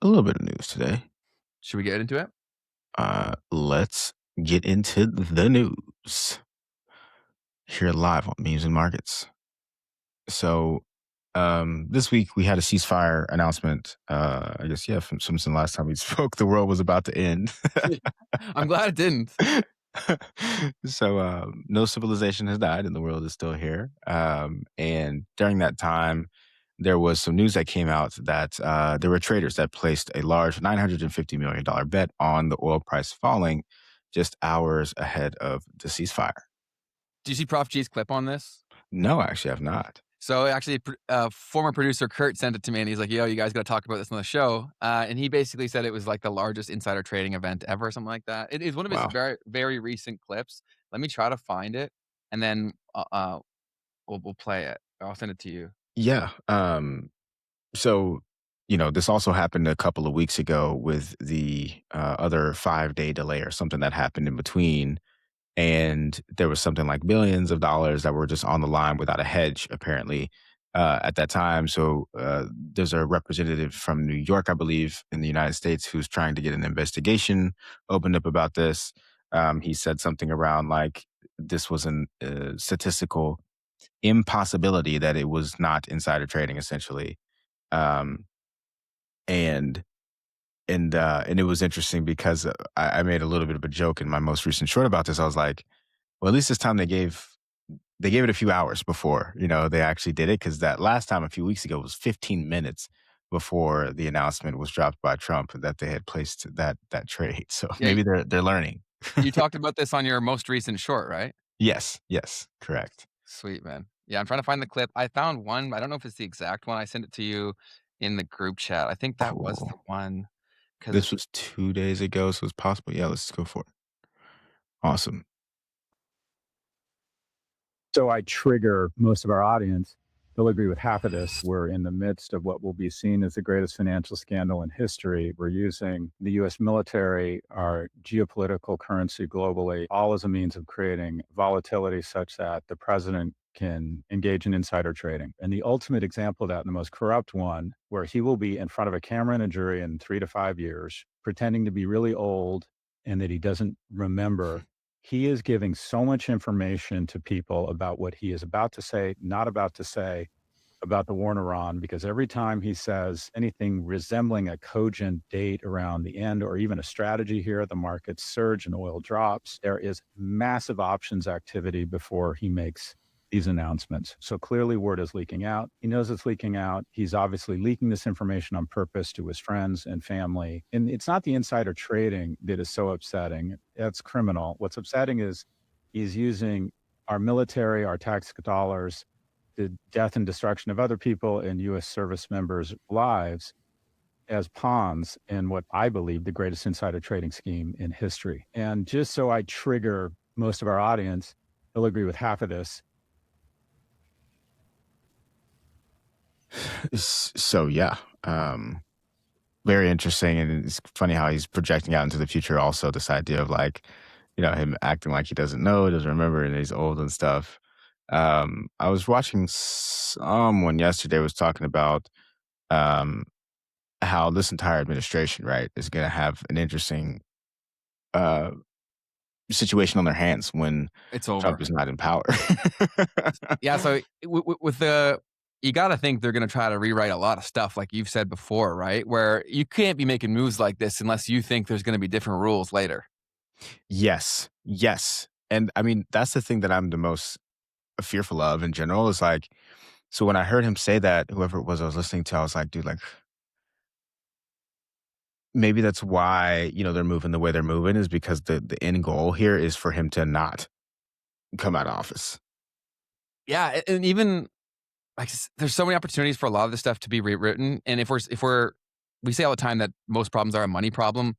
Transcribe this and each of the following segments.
A little bit of news today. Should we get into it? Let's get into the news here live on Memes and Markets. So, this week we had a ceasefire announcement. I guess from since the last time we spoke, the world was about to end. I'm glad it didn't. So, no civilization has died, and the world is still here. And during that time, there was some news that came out that there were traders that placed a large $950 million bet on the oil price falling just hours ahead of the ceasefire. Do you see Prof G's clip on this? No, actually, I've not. So actually, former producer Kurt sent it to me, and he's like, "Yo, you guys got to talk about this on the show." And he basically said it was like the largest insider trading event ever, something like that. It is one of his Wow. very, very recent clips. Let me try to find it, and then we'll play it. I'll send it to you. Yeah. So, this also happened a couple of weeks ago with the other 5-day delay or something that happened in between. And there was something like billions of dollars that were just on the line without a hedge, apparently, at that time. So there's a representative from New York, I believe, in the United States, who's trying to get an investigation opened up about this. He said something around like this was an statistical impossibility that it was not insider trading, essentially. Um, and and it was interesting because I made a little bit of a joke in my most recent short about this. I was like, well, at least this time they gave it a few hours before, they actually did it, because that last time a few weeks ago was 15 minutes before the announcement was dropped by Trump that they had placed that trade. So Yeah, maybe they're learning. you talked about this on your most recent short, right? Yes, correct. Sweet, man. Yeah, I'm trying to find the clip. I found one. I don't know if it's the exact one. I sent it to you in the group chat. I think that was the Cool. one because This was 2 days ago, so it's possible. Yeah, let's go for it. Awesome. So I trigger most of our audience. They'll agree with half of this. We're in the midst of what will be seen as the greatest financial scandal in history. We're using the US military, our geopolitical currency globally, all as a means of creating volatility such that the president can engage in insider trading. And the ultimate example of that, and the most corrupt one, where he will be in front of a camera and a jury in 3 to 5 years, pretending to be really old and that he doesn't remember. He is giving so much information to people about what he is about to say, not about to say, about the war in Iran, because every time he says anything resembling a cogent date around the end or even a strategy here, the markets surge and oil drops. There is massive options activity before he makes these announcements. So clearly word is leaking out. He knows it's leaking out. He's obviously leaking this information on purpose to his friends and family. And it's not the insider trading that is so upsetting. That's criminal. What's upsetting is he's using our military, our tax dollars, the death and destruction of other people and U.S. service members' lives as pawns in what I believe the greatest insider trading scheme in history. And just so I trigger most of our audience, they'll agree with half of this. So yeah, very interesting, and it's funny how he's projecting out into the future. Also, this idea of like, him acting like he doesn't know, doesn't remember, and he's old and stuff. I was watching someone yesterday was talking about um, how this entire administration, right, is going to have an interesting uh, situation on their hands when it's Trump over. is not in power. Yeah, so with the you gotta think they're gonna try to rewrite a lot of stuff like you've said before, right? Where you can't be making moves like this unless you think there's gonna be different rules later. Yes, and I mean that's the thing that I'm the most fearful of in general is like, so when I heard him say that, whoever it was I was listening to, I was like, dude, like maybe that's why, they're moving the way they're moving, is because the end goal here is for him to not come out of office. Yeah, and even like there's so many opportunities for a lot of this stuff to be rewritten. And if we say all the time that most problems are a money problem,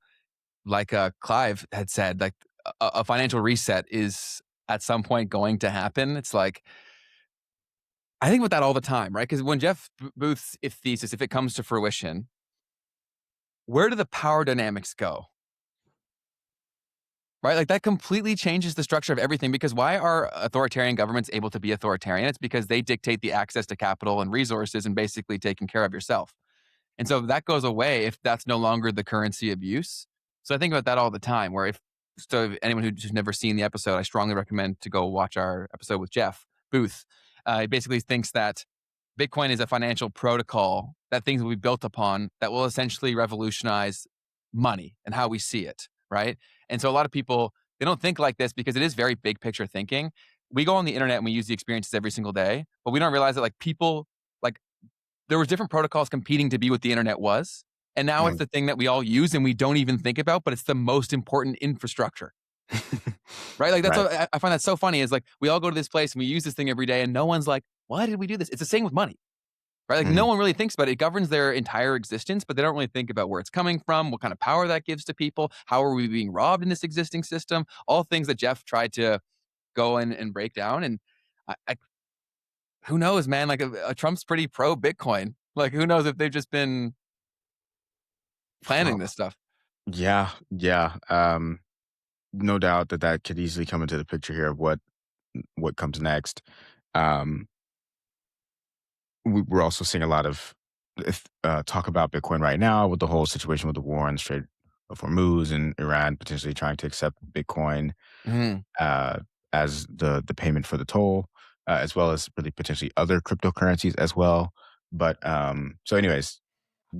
like Clive had said, like a financial reset is at some point going to happen. It's like I think about that all the time, right? Because when Jeff Booth's thesis, if it comes to fruition, where do the power dynamics go? Right? Like that completely changes the structure of everything, because why are authoritarian governments able to be authoritarian? It's because they dictate the access to capital and resources and basically taking care of yourself. And so that goes away if that's no longer the currency of use. So I think about that all the time. If anyone who's never seen the episode, I strongly recommend to go watch our episode with Jeff Booth. He basically thinks that Bitcoin is a financial protocol that things will be built upon that will essentially revolutionize money and how we see it, right? And so a lot of people, they don't think like this because it is very big picture thinking. We go on the internet and we use the experiences every single day, but we don't realize that like people, like there was different protocols competing to be what the internet was. And now it's Mm. the thing that we all use and we don't even think about, but it's the most important infrastructure, right? Like that's Right. what I find that so funny is like we all go to this place and we use this thing every day and no one's like, why did we do this? It's the same with money, right? Like no Mhm. one really thinks about it. It governs their entire existence, but they don't really think about where it's coming from, what kind of power that gives to people, how are we being robbed in this existing system, all things that Jeff tried to go in and break down. And I who knows, man? Like Trump's pretty pro Bitcoin. Like who knows if they've just been planning Well, this stuff. yeah, yeah. No doubt that that could easily come into the picture here of what comes next. Um, we're also seeing a lot of talk about Bitcoin right now with the whole situation with the war in the Strait of Hormuz and Iran potentially trying to accept Bitcoin Mhm. uh, as the payment for the toll, as well as really potentially other cryptocurrencies as well. But so, anyways,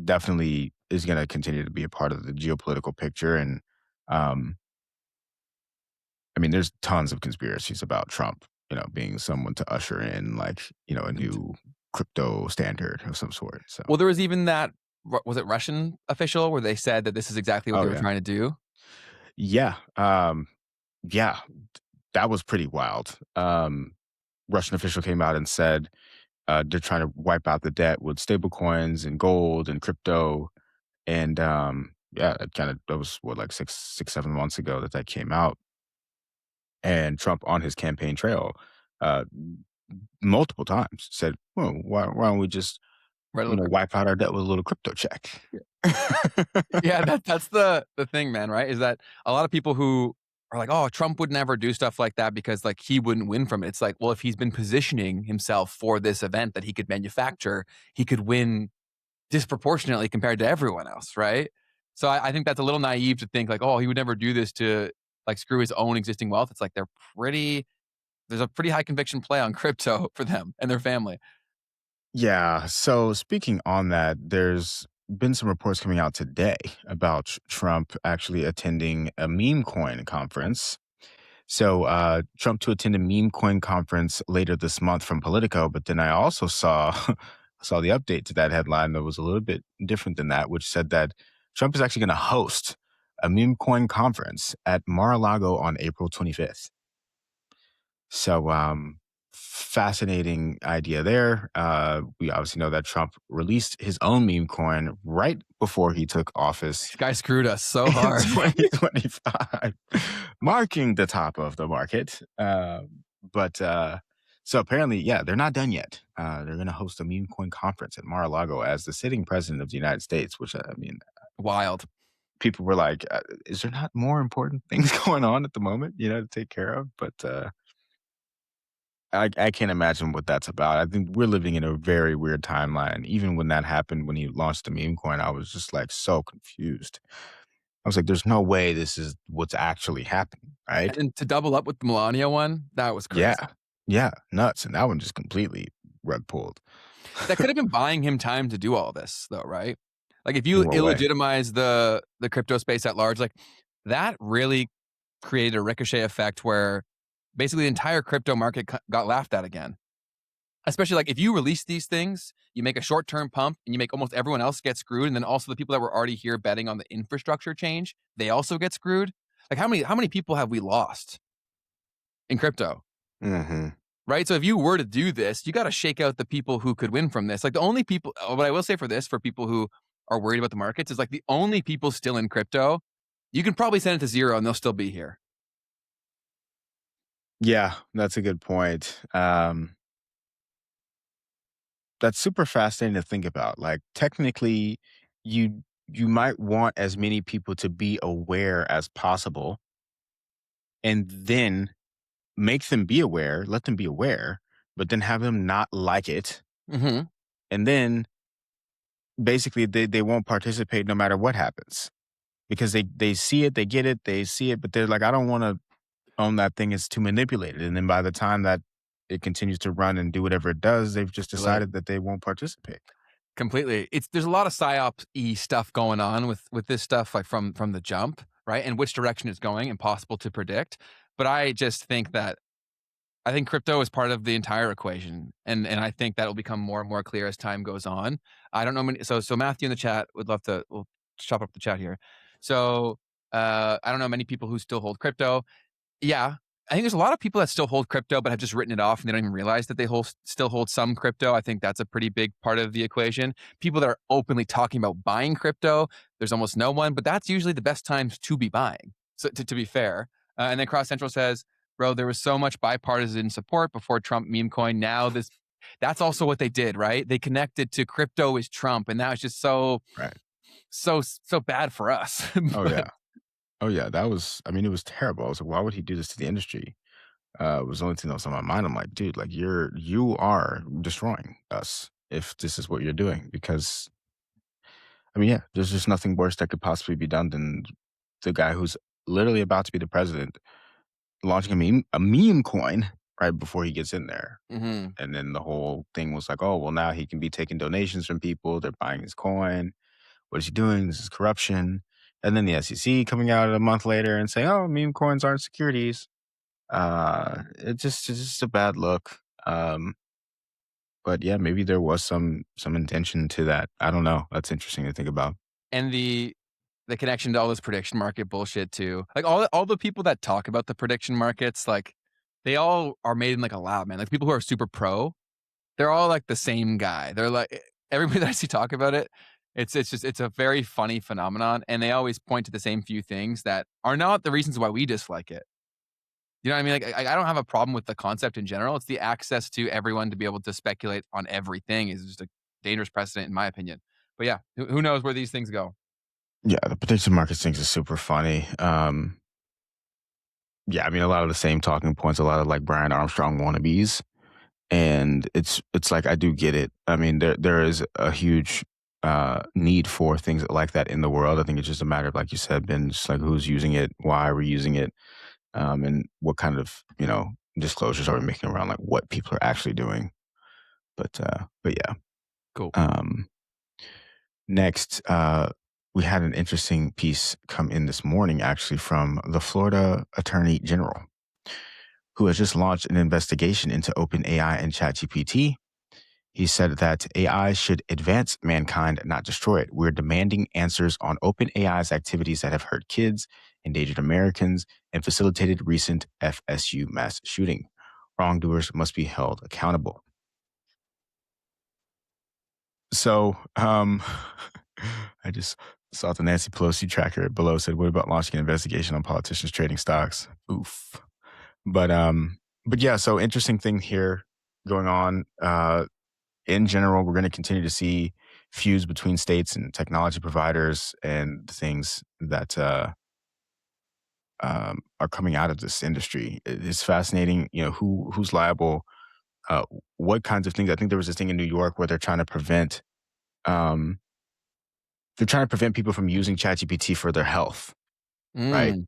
definitely is going to continue to be a part of the geopolitical picture. And um, I mean, there's tons of conspiracies about Trump, being someone to usher in like, a new crypto standard of some sort. So, Well, there was even that was it Russian official where they said that this is exactly what oh they were yeah, trying to do? yeah, yeah, that was pretty wild. Russian official came out and said they're trying to wipe out the debt with stable coins and gold and crypto. And yeah, that was what, like 7 months ago that came out. And Trump on his campaign trail, uh, multiple times said, "Well, why don't we just Right, a little crypto. wipe out our debt with a little crypto check?" Yeah, that's the thing, man, right? Is that a lot of people who are like, "Oh, Trump would never do stuff like that because like he wouldn't win from it." It's like, well, if he's been positioning himself for this event that he could manufacture, he could win disproportionately compared to everyone else, right? So I think that's a little naive to think like, oh, he would never do this to like screw his own existing wealth. It's like there's a pretty high conviction play on crypto for them and their family. Yeah. So speaking on that, there's been some reports coming out today about Trump actually attending a meme coin conference. So Trump to attend a meme coin conference later this month from Politico, but then I also saw saw the update to that headline that was a little bit different than that, which said that Trump is actually going to host a meme coin conference at Mar-a-Lago on April 25th. So, fascinating idea there. We obviously know that Trump released his own meme coin right before he took office This guy screwed us so in hard. 2025, marking the top of the market. But so apparently, yeah, they're not done yet. They're going to host a meme coin conference at Mar-a-Lago as the sitting president of the United States, which I mean, Wild. people were like, is there not more important things going on at the moment, to take care of? But I can't imagine what that's about. I think we're living in a very weird timeline. Even when that happened, when he launched the meme coin, I was just like so confused. I was like, there's no way this is what's actually happening, And right? then to double up with the Melania one, that was Yeah. crazy. Yeah. Nuts. And that one just completely rug pulled. That could have been buying him time to do all this though, right? Like if you In what way? illegitimize the crypto space at large, like that really created a ricochet effect where basically the entire crypto market got laughed at again. Especially like if you release these things, you make a short-term pump and you make almost everyone else get screwed. And then also the people that were already here betting on the infrastructure change, they also get screwed. Like how many people have we lost in crypto? Hmm. Right? So if you were to do this, you got to shake out the people who could win from this. Like the only people, what I will say for this, for people who are worried about the markets, is like the only people still in crypto, you can probably send it to zero and they'll still be here. Yeah, that's a good point. That's super fascinating to think about. Like technically, you might want as many people to be aware as possible, and then make them be aware, let them be aware, but then have them not like it, Hmm. and then basically they won't participate no matter what happens because they see it, they get it, they see it, but they're like, I don't want to own that thing. It's too manipulated. And then by the time that it continues to run and do whatever it does, they've just Too late. decided that they won't participate. Completely. There's a lot of psyop-y stuff going on with this stuff, like from the jump, right? And which direction it's going, impossible to predict. But I just think that I think crypto is part of the entire equation, and I think that will become more and more clear as time goes on. I don't know many, so Matthew in the chat would love to. We'll chop up the chat here. So I don't know many people who still hold crypto. Yeah, I think there's a lot of people that still hold crypto, but have just written it off and they don't even realize that they still hold some crypto. I think that's a pretty big part of the equation. People that are openly talking about buying crypto, there's almost no one, but that's usually the best times to be buying. So to be fair, and then Cross Central says, "Bro, there was so much bipartisan support before Trump meme coin. Now that's also what they did, right? They connected to crypto is Trump, and now it's just Right. so bad for us." Oh But yeah. Oh yeah. That was, I mean, it was terrible. I was like, why would he do this to the industry? It was the only thing that was on my mind. I'm like, dude, like you are destroying us if this is what you're doing. Because I mean, yeah, there's just nothing worse that could possibly be done than the guy who's literally about to be the president launching a meme coin right before he gets in there. mhm. And then the whole thing was like, oh, well, now he can be taking donations from people. They're buying his coin. What is he doing? This is corruption. And then the SEC coming out a month later and saying, oh, meme coins aren't securities. It's just a bad look. But yeah, maybe there was some intention to that. I don't know. That's interesting to think about. And the connection to all this prediction market bullshit too. Like all the people that talk about the prediction markets, like they all are made in like a lab, man. Like people who are super pro, they're all like the same guy. They're like everybody that I see talk about it. It's a very funny phenomenon, and they always point to the same few things that are not the reasons why we dislike it. You know what I mean? Like I don't have a problem with the concept in general. It's the access to everyone to be able to speculate on everything is just a dangerous precedent, in my opinion. But yeah, who knows where these things go? Yeah, the prediction market things is super funny. Yeah, I mean a lot of the same talking points, a lot of like Brian Armstrong wannabes. And it's like I do get it. I mean, there is a huge need for things like that in the world. I think it's just a matter of, like you said, Ben, just like who's using it, why we're using it, and what kind of disclosures are we making around like what people are actually doing. But yeah. Cool. Um, Next, we had an interesting piece come in this morning, actually, from the Florida Attorney General, who has just launched an investigation into OpenAI and ChatGPT. He said that AI should advance mankind, not destroy it. We're demanding answers on OpenAI's activities that have hurt kids, endangered Americans, and facilitated recent FSU mass shooting. Wrongdoers must be held accountable. So, I just saw the Nancy Pelosi tracker below said, "What about launching an investigation on politicians trading stocks?" Oof. But yeah, so interesting thing here going on. In general, we're going to continue to see feuds between states and technology providers and things that are coming out of this industry. It's fascinating, who's liable, uh, what kinds of things. I think there was this thing in New York where um, they're trying to prevent people from using ChatGPT for their health, right? Mm,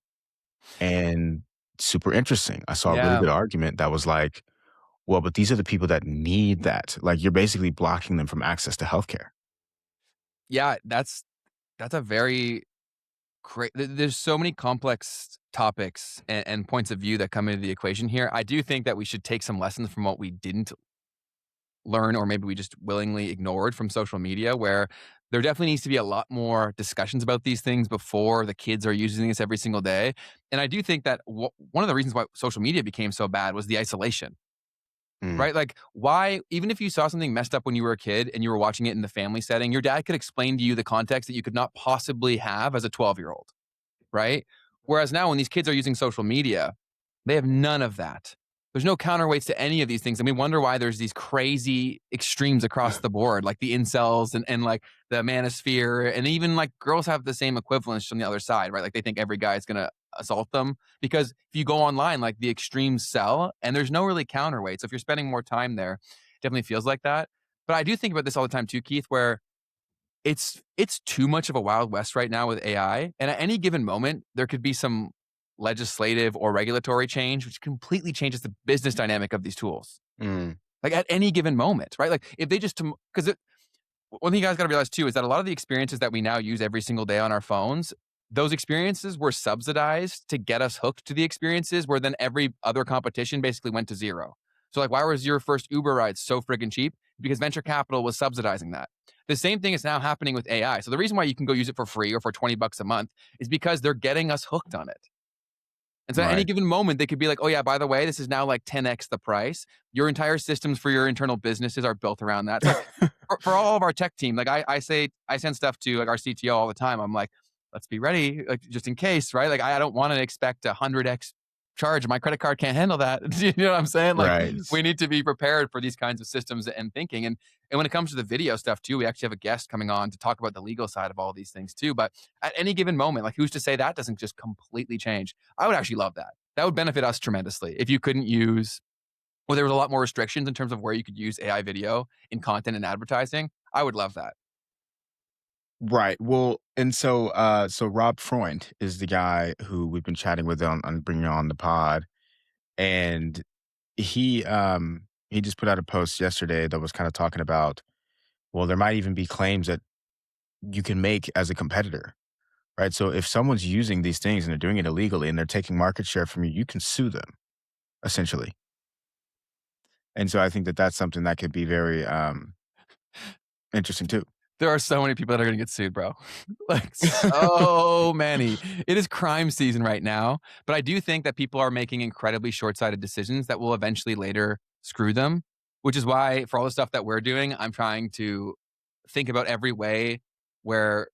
And super interesting. I saw a really yeah. good argument that was like, well, but these are the people that need that. Like you're basically blocking them from access to healthcare. Yeah, that's a very great there's so many complex topics and points of view that come into the equation here. I do think that we should take some lessons from what we didn't learn or maybe we just willingly ignored from social media, where there definitely needs to be a lot more discussions about these things before the kids are using this every single day. And I do think that one of the reasons why social media became so bad was the isolation. Mm, Right? Like, why, even if you saw something messed up when you were a kid and you were watching it in the family setting, your dad could explain to you the context that you could not possibly have as a 12-year-old, right? Whereas now, when these kids are using social media, they have none of that. There's no counterweights to any of these things. And we wonder why there's these crazy extremes across the board, like the incels and like the manosphere. And even like girls have the same equivalence from the other side, right? Like they think every guy is going to assault them because if you go online, like the extremes sell and there's no really counterweight. So if you're spending more time there, it definitely feels like that. But I do think about this all the time too, Keith, where it's too much of a wild west right now with AI, and at any given moment, there could be some legislative or regulatory change, which completely changes the business dynamic of these tools. Mm. Like, at any given moment, right? Like, if they just because one thing you guys gotta realize too is that a lot of the experiences that we now use every single day on our phones, those experiences were subsidized to get us hooked to the experiences where then every other competition basically went to zero. So, like, why was your first Uber ride so friggin' cheap? Because venture capital was subsidizing that. The same thing is now happening with AI. So the reason why you can go use it for free or for 20 bucks a month is because they're getting us hooked on it. And so at any Right. given moment, they could be like, oh, yeah, by the way, this is now like 10x the price. Your entire systems for your internal businesses are built around that. So like for all of our tech team, like I say, I send stuff to like our CTO all the time. I'm like, let's be ready, like just in case, right? Like I don't want to expect a 100x charge. My credit card can't handle that. You know what I'm saying? Like Right. we need to be prepared for these kinds of systems and thinking. And when it comes to the video stuff too, we actually have a guest coming on to talk about the legal side of all these things too. But at any given moment, like who's to say that doesn't just completely change? I would actually love that. That would benefit us tremendously if you couldn't use, or there was a lot more restrictions in terms of where you could use AI video in content and advertising. I would love that. Right. Well, and so Rob Freund is the guy who we've been chatting with on bringing on the pod, and he just put out a post yesterday that was kind of talking about, well, there might even be claims that you can make as a competitor, right? So if someone's using these things and they're doing it illegally and they're taking market share from you, you can sue them essentially. And so I think that that's something that could be very interesting too. There are so many people that are gonna get sued, bro. Like, so many. It is crime season right now, but I do think that people are making incredibly short-sighted decisions that will eventually later screw them, which is why for all the stuff that we're doing, I'm trying to think about every way where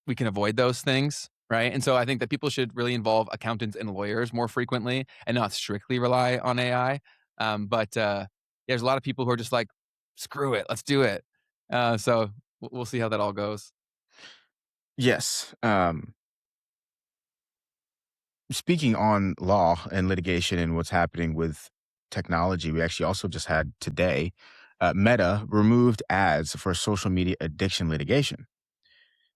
we can avoid those things, right? And so I think that people should really involve accountants and lawyers more frequently and not strictly rely on AI. But there's a lot of people who are just like, screw it, let's do it. So we'll see how that all goes. Yes. Speaking on law and litigation and what's happening with technology, we actually also just had today Meta removed ads for social media addiction litigation.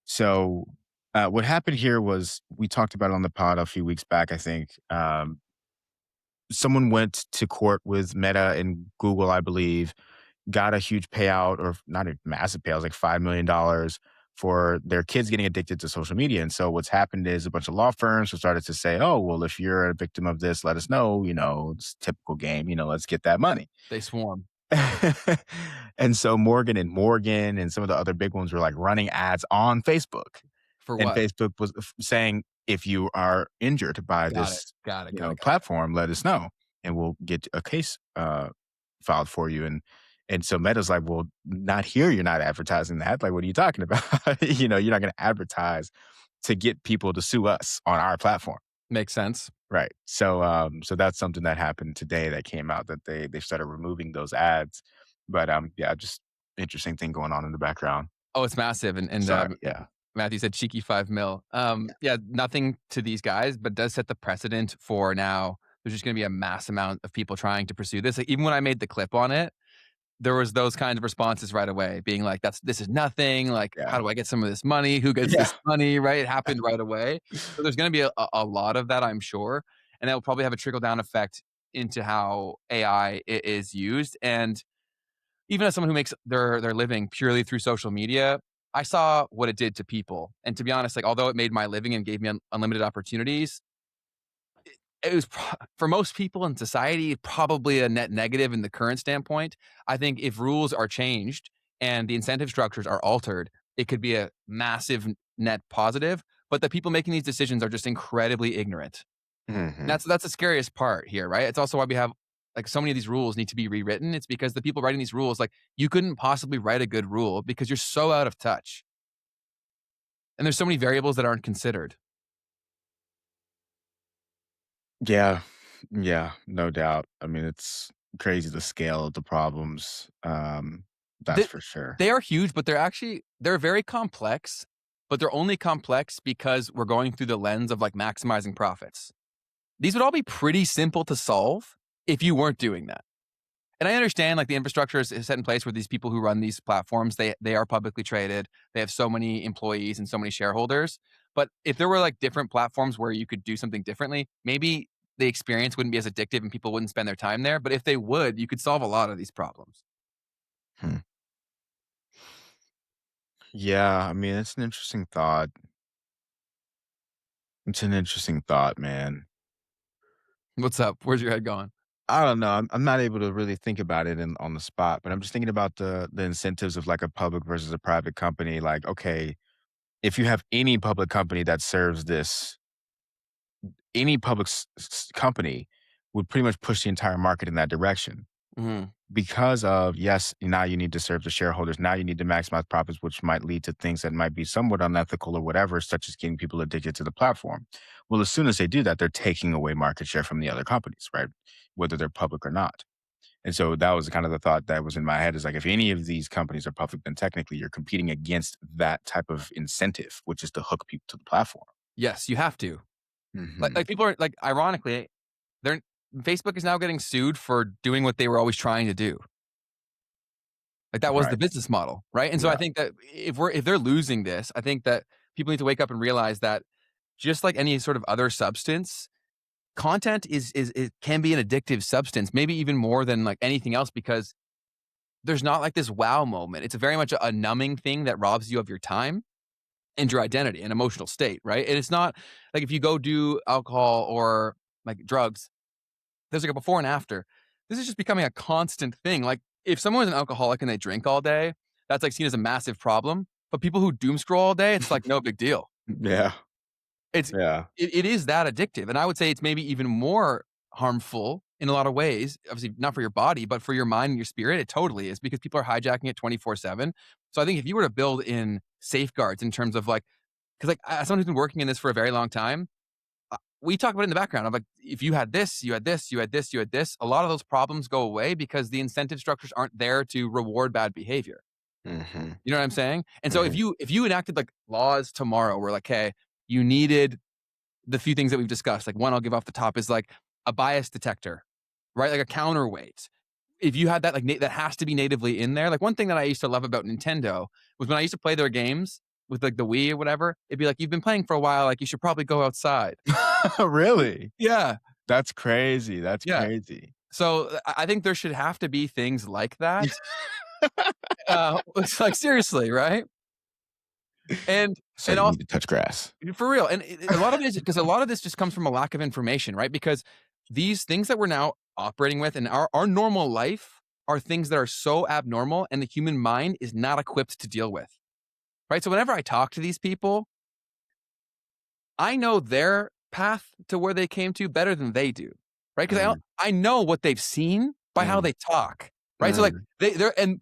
So, what happened here was we talked about it on the pod a few weeks back, I think. Someone went to court with Meta and Google, I believe, got a huge payout, or not a massive payout, it was like $5 million for their kids getting addicted to social media. And so what's happened is a bunch of law firms have started to say, oh, well, if you're a victim of this, let us know, it's a typical game, let's get that money. They swarm. And so Morgan and Morgan and some of the other big ones were like running ads on Facebook. For And what? Facebook was saying, if you are injured by Got it. this, Got it. Got it. Got it. platform, let us know and we'll get a case filed for you. And so Meta's like, well, not here. You're not advertising that. Like, what are you talking about? You're not going to advertise to get people to sue us on our platform. Makes sense. Right. So that's something that happened today that came out that they started removing those ads. But yeah, just interesting thing going on in the background. Oh, it's massive. And Sorry. Yeah. Matthew said cheeky 5 mil. Yeah, nothing to these guys, but does set the precedent for now. There's just going to be a mass amount of people trying to pursue this. Like, even when I made the clip on it, there was those kinds of responses right away, being like, this is nothing. Like, Yeah. how do I get some of this money? Who gets Yeah. this money? Right? It happened right away. So there's going to be a lot of that, I'm sure. And that will probably have a trickle down effect into how AI is used. And even as someone who makes their living purely through social media, I saw what it did to people. And to be honest, like, although it made my living and gave me unlimited opportunities, it was for most people in society probably a net negative in the current standpoint. I think if rules are changed and the incentive structures are altered, it could be a massive net positive. But the people making these decisions are just incredibly ignorant. Mhm. That's the scariest part here, right? It's also why we have, like, so many of these rules need to be rewritten. It's because the people writing these rules, like, you couldn't possibly write a good rule because you're so out of touch. And there's so many variables that aren't considered. Yeah. Yeah. No doubt. I mean, it's crazy the scale of the problems. That's They, for sure. they are huge, but they're very complex, but they're only complex because we're going through the lens of, like, maximizing profits. These would all be pretty simple to solve if you weren't doing that. And I understand like the infrastructure is set in place where these people who run these platforms, they are publicly traded. They have so many employees and so many shareholders. But if there were like different platforms where you could do something differently, maybe the experience wouldn't be as addictive and people wouldn't spend their time there. But if they would, you could solve a lot of these problems. Hmm. Yeah, I mean, it's an interesting thought. It's an interesting thought, man. What's up? Where's your head going? I don't know. I'm not able to really think about it on the spot, but I'm just thinking about the incentives of like a public versus a private company. Like, okay, if you have any public company that serves this, any public company would pretty much push the entire market in that direction Hmm. because of, yes, now you need to serve the shareholders. Now you need to maximize profits, which might lead to things that might be somewhat unethical or whatever, such as getting people addicted to the platform. Well, as soon as they do that, they're taking away market share from the other companies, right? Whether they're public or not. And so that was kind of the thought that was in my head is like, if any of these companies are public, then technically you're competing against that type of incentive, which is to hook people to the platform. Yes, you have to. Hmm. Like people are like, ironically, they're Facebook is now getting sued for doing what they were always trying to do. Like that was Right. the business model, right? And so I Yeah. think that if they're losing this, I think that people need to wake up and realize that just like any sort of other substance, content is it can be an addictive substance, maybe even more than like anything else because there's not like this wow moment. It's a very much a numbing thing that robs you of your time and your identity and emotional state, right? And it's not like if you go do alcohol or like drugs, there's like a before and after. This is just becoming a constant thing. Like if someone is an alcoholic and they drink all day, that's like seen as a massive problem. But people who doom scroll all day, it's like no big deal. Yeah. It's Yeah. it is that addictive, and I would say it's maybe even more harmful in a lot of ways. Obviously, not for your body, but for your mind and your spirit. It totally is because people are hijacking it 24/7. So I think if you were to build in safeguards in terms of like, because like as someone who's been working in this for a very long time, we talk about it in the background of like, if you had this, you had this, you had this, you had this, a lot of those problems go away because the incentive structures aren't there to reward bad behavior. Hmm. You know what I'm saying? And so Hmm. if you enacted like laws tomorrow where like, hey, you needed the few things that we've discussed, like one I'll give off the top is like a bias detector, right? Like a counterweight. If you had that, like that has to be natively in there. Like one thing that I used to love about Nintendo was when I used to play their games with like the Wii or whatever, it'd be like, you've been playing for a while, like you should probably go outside. Really? Yeah. That's crazy. That's Yeah. crazy. So I think there should have to be things like that. It's like seriously, right? And So and you also need to touch grass. for real. And a lot of it is because a lot of this just comes from a lack of information, right? Because these things that we're now operating with in our normal life are things that are so abnormal and the human mind is not equipped to deal with. Right. So whenever I talk to these people, I know their path to where they came to better than they do. Right. Because Mm, I know what they've seen by how mm, they talk. Right. So like mm. they're and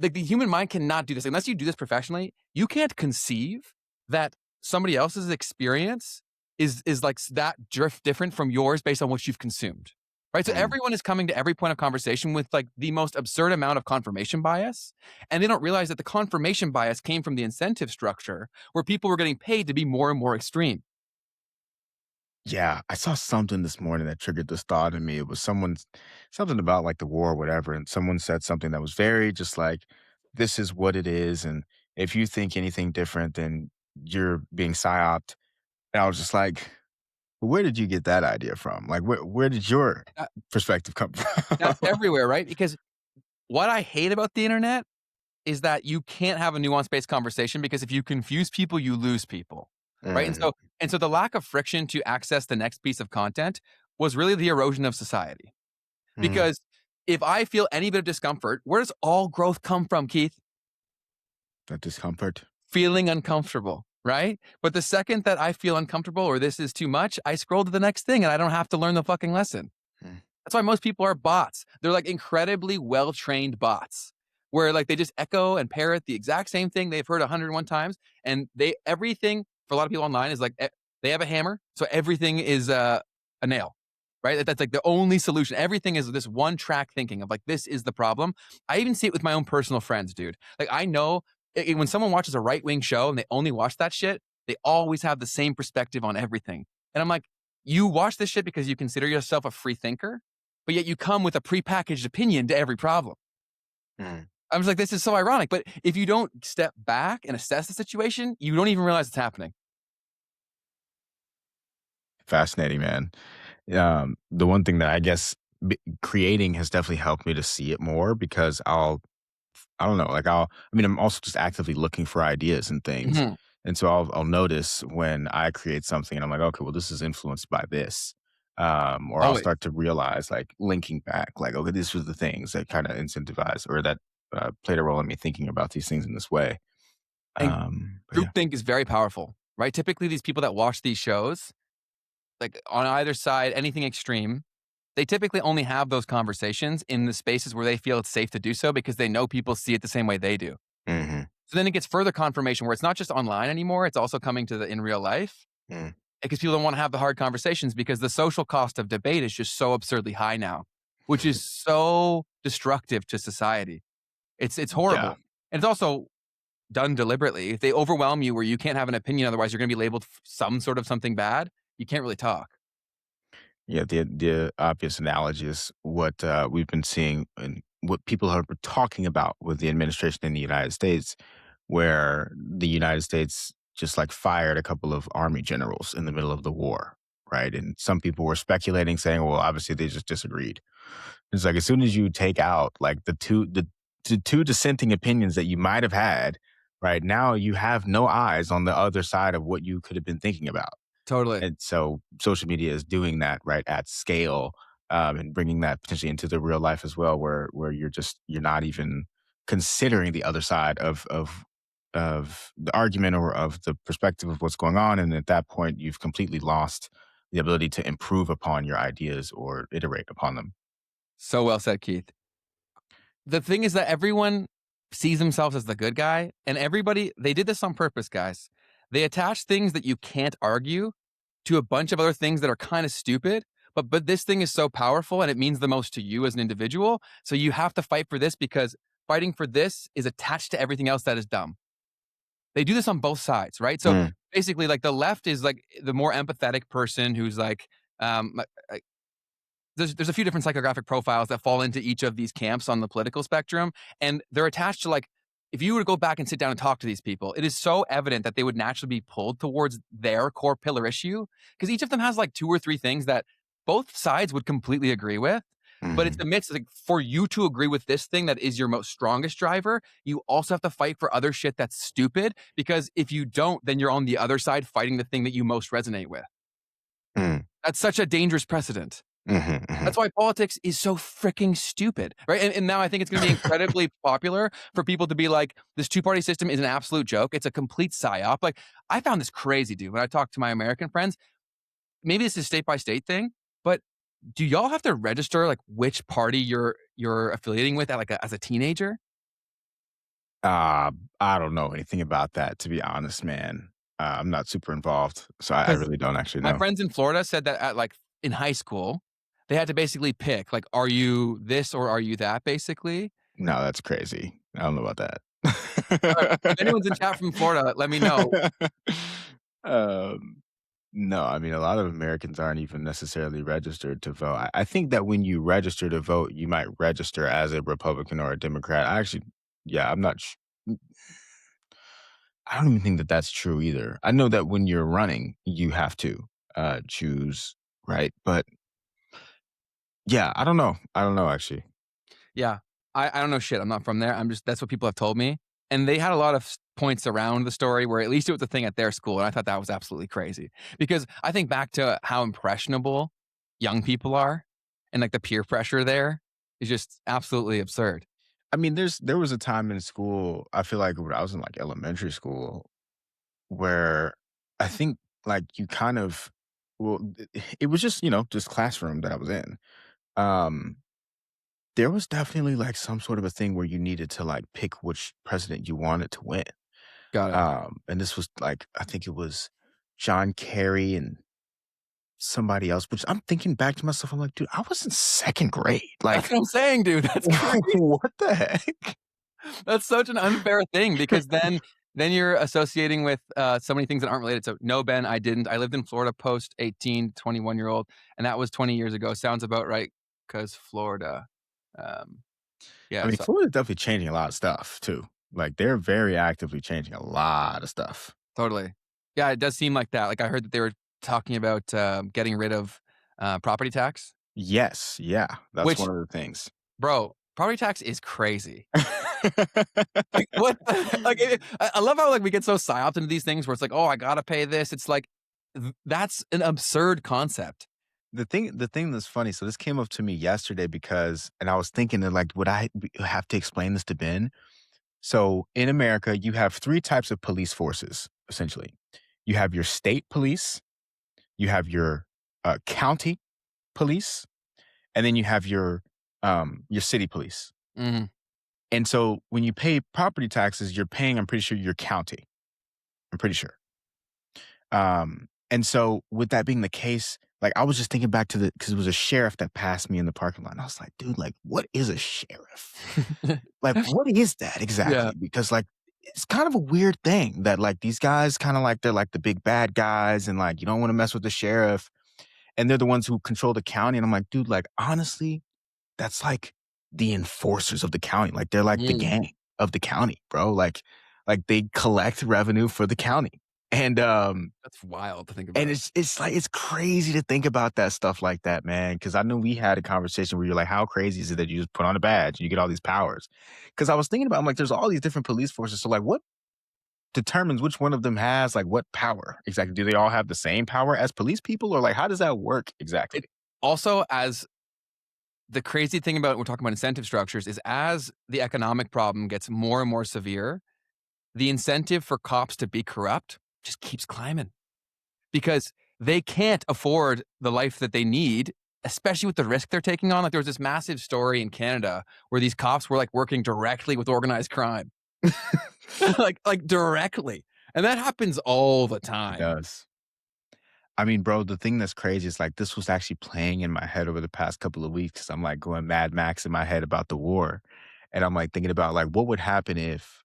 like the human mind cannot do this unless you do this professionally. You can't conceive that somebody else's experience is like that drift different from yours based on what you've consumed. Right. So Mm. everyone is coming to every point of conversation with like the most absurd amount of confirmation bias. And they don't realize that the confirmation bias came from the incentive structure where people were getting paid to be more and more extreme. Yeah, I saw something this morning that triggered this thought in me. It was something about like the war or whatever, and someone said something that was very just like, "This is what it is, and if you think anything different, then you're being psyoped." And I was just like, "Where did you get that idea from? Like, where did your That, perspective come from?" that's everywhere, right? Because what I hate about the internet is that you can't have a nuance-based conversation because if you confuse people, you lose people, right? Mhm, And so the lack of friction to access the next piece of content was really the erosion of society. mm. Because if I feel any bit of discomfort, where does all growth come from, Keith? That discomfort. Feeling uncomfortable, right? But the second that I feel uncomfortable or this is too much, I scroll to the next thing and I don't have to learn the fucking lesson. Mm, That's why most people are bots. They're like incredibly well-trained bots where like they just echo and parrot the exact same thing they've heard 101 times. And everything for a lot of people online is like, they have a hammer. So everything is a nail, right? That's like the only solution. Everything is this one track thinking of like, this is the problem. I even see it with my own personal friends, dude. Like I know when someone watches a right-wing show and they only watch that shit, they always have the same perspective on everything. And I'm like, you watch this shit because you consider yourself a free thinker? but yet you come with a prepackaged opinion to every problem. Mm. I was like, this is so ironic. But if you don't step back and assess the situation, you don't even realize it's happening. Fascinating, man. The one thing that I guess creating has definitely helped me to see it more because I don't know, like I mean, I'm also just actively looking for ideas and things. Mhm. And so I'll notice when I create something and I'm like, okay, well, this is influenced by this. Or I'll Always. start to realize like linking back, like, okay, this was the things that kind of incentivized or that played a role in me thinking about these things in this way. And But yeah. groupthink is very powerful, right? Typically, these people that watch these shows, like on either side, anything extreme, they typically only have those conversations in the spaces where they feel it's safe to do so because they know people see it the same way they do. Hmm. So then it gets further confirmation where it's not just online anymore, it's also coming to the in real life Mm. because people don't want to have the hard conversations because the social cost of debate is just so absurdly high now, which is so destructive to society. It's Yeah. horrible. And it's also done deliberately. If they overwhelm you where you can't have an opinion, otherwise you're going to be labeled some sort of something bad, you can't really talk. Yeah, the obvious analogy is what we've been seeing and what people have been talking about with the administration in the United States, where the United States just like fired a couple of army generals in the middle of the war, right? And some people were speculating, saying, "Well, obviously they just disagreed." It's like as soon as you take out like the two dissenting opinions that you might have had, right now you have no eyes on the other side of what you could have been thinking about. Totally. And so social media is doing that right at scale, and bringing that potentially into the real life as well, where you're not even considering the other side of the argument or of the perspective of what's going on, and at that point, you've completely lost the ability to improve upon your ideas or iterate upon them. So well said, Keith. The thing is that everyone sees themselves as the good guy, and everybody, they did this on purpose, guys. They attach things that you can't argue to a bunch of other things that are kind of stupid. But this thing is so powerful and it means the most to you as an individual. So you have to fight for this because fighting for this is attached to everything else that is dumb. They do this on both sides, right? So Mm, basically, like the left is like the more empathetic person who's like, there's a few different psychographic profiles that fall into each of these camps on the political spectrum, and they're attached to like if you were to go back and sit down and talk to these people, it is so evident that they would naturally be pulled towards their core pillar issue because each of them has like two or three things that both sides would completely agree with. But it's mhm, amidst like for you to agree with this thing that is your most strongest driver, you also have to fight for other shit that's stupid because if you don't, then you're on the other side fighting the thing that you most resonate with. mm, That's such a dangerous precedent. mhm, That's mhm. why politics is so freaking stupid, right? And now I think it's going to be incredibly popular for people to be like, this two-party system is an absolute joke. It's a complete psyop. Like, I found this crazy, dude. When I talk to my American friends, maybe this is state by state thing, but do y'all have to register like which party you're affiliating with at like as a teenager? Uh, I don't know anything about that, to be honest, man. I'm not super involved, so I Because really don't actually my know. friends in Florida said that at like in high school, they had to basically pick like, are you this or are you that? Basically, No, that's crazy. I don't know about if anyone's in that. chat from Florida, let me know. Um, no, I mean, a lot of Americans aren't even necessarily registered to vote. I think that when you register to vote, you might register as a Republican or a Democrat. I actually, yeah, I'm not. I don't even think that that's true either. I know that when you're running, you have to choose, right? But yeah, I don't know. I don't know actually. Yeah. I don't know shit. I'm not from there. I'm just that's what people have told me. And they had a lot of points around the story where at least it was a thing at their school. And I thought that was absolutely crazy because I think back to how impressionable young people are and like the peer pressure there is just absolutely absurd. I mean, there was a time in school. I feel like when I was in like elementary school, where I think like you kind of, well, it was just just classroom that I was in. Um, there was definitely like some sort of a thing where you needed to like pick which president you wanted to win. Got it. And this was like I think it was John Kerry and somebody else. Which I'm thinking back to myself, I'm like, dude, I was in second grade. That's Like, what I'm saying, dude. That's crazy. what the heck? That's such an unfair thing because then you're associating with so many things that aren't related. So no, Ben, I didn't. I lived in Florida post 18, 21-year-old, and that was 20 years ago. Sounds about right. 'cause Florida. Um, I yeah, mean, so Florida's definitely changing a lot of stuff too. Like, they're very actively changing a lot of stuff. totally. Yeah, it does seem like that. Like, I heard that they were talking about, getting rid of, property tax, Yes, yeah, that's which, one of the things. bro, property tax is crazy. Like, what the like, I love how, like, we get so psyoped into these things where it's like, "Oh, I gotta pay this." It's like, that's an absurd concept. The thing that's funny, so this came up to me yesterday because and I was thinking that, like, would I have to explain this to Ben? So, in America, you have 3 types of police forces, essentially. You have your state police, you have your, county police, and then you have your city police. Mhm. And so, when you pay property taxes, you're paying, I'm pretty sure, your county. I'm pretty sure. And so with that being the case, like I was just thinking back to because it was a sheriff that passed me in the parking lot. And I was like, dude, like, what is a sheriff? Like, what is that Yeah. exactly? Because like it's kind of a weird thing that like these guys kind of like they're like the big bad guys and like you don't want to mess with the sheriff. And they're the ones who control the county. And I'm like, dude, like honestly, that's like the enforcers of the county. Like they're like the Mm. gang of the county, bro. Like they collect revenue for the county. And That's wild to think and about. it's like it's crazy to think about that stuff like that, man. Because I know we had a conversation where you're like, "How crazy is it that you just put on a badge and you get all these powers?" Because I was thinking about, I'm like, there's all these different police forces. So like, what determines which one of them has like what power exactly? Do they all have the same power as police people, or like how does that work exactly? It also, as the crazy thing about we're talking about incentive structures is as the economic problem gets more and more severe, the incentive for cops to be corrupt just keeps climbing because they can't afford the life that they need, especially with the risk they're taking on. Like there was this massive story in Canada where these cops were like working directly with organized crime, like directly. And that happens all the It time. does. I mean, bro, the thing that's crazy is like this was actually playing in my head over the past couple of weeks. I'm like going Mad Max in my head about the war. And I'm like thinking about like what would happen if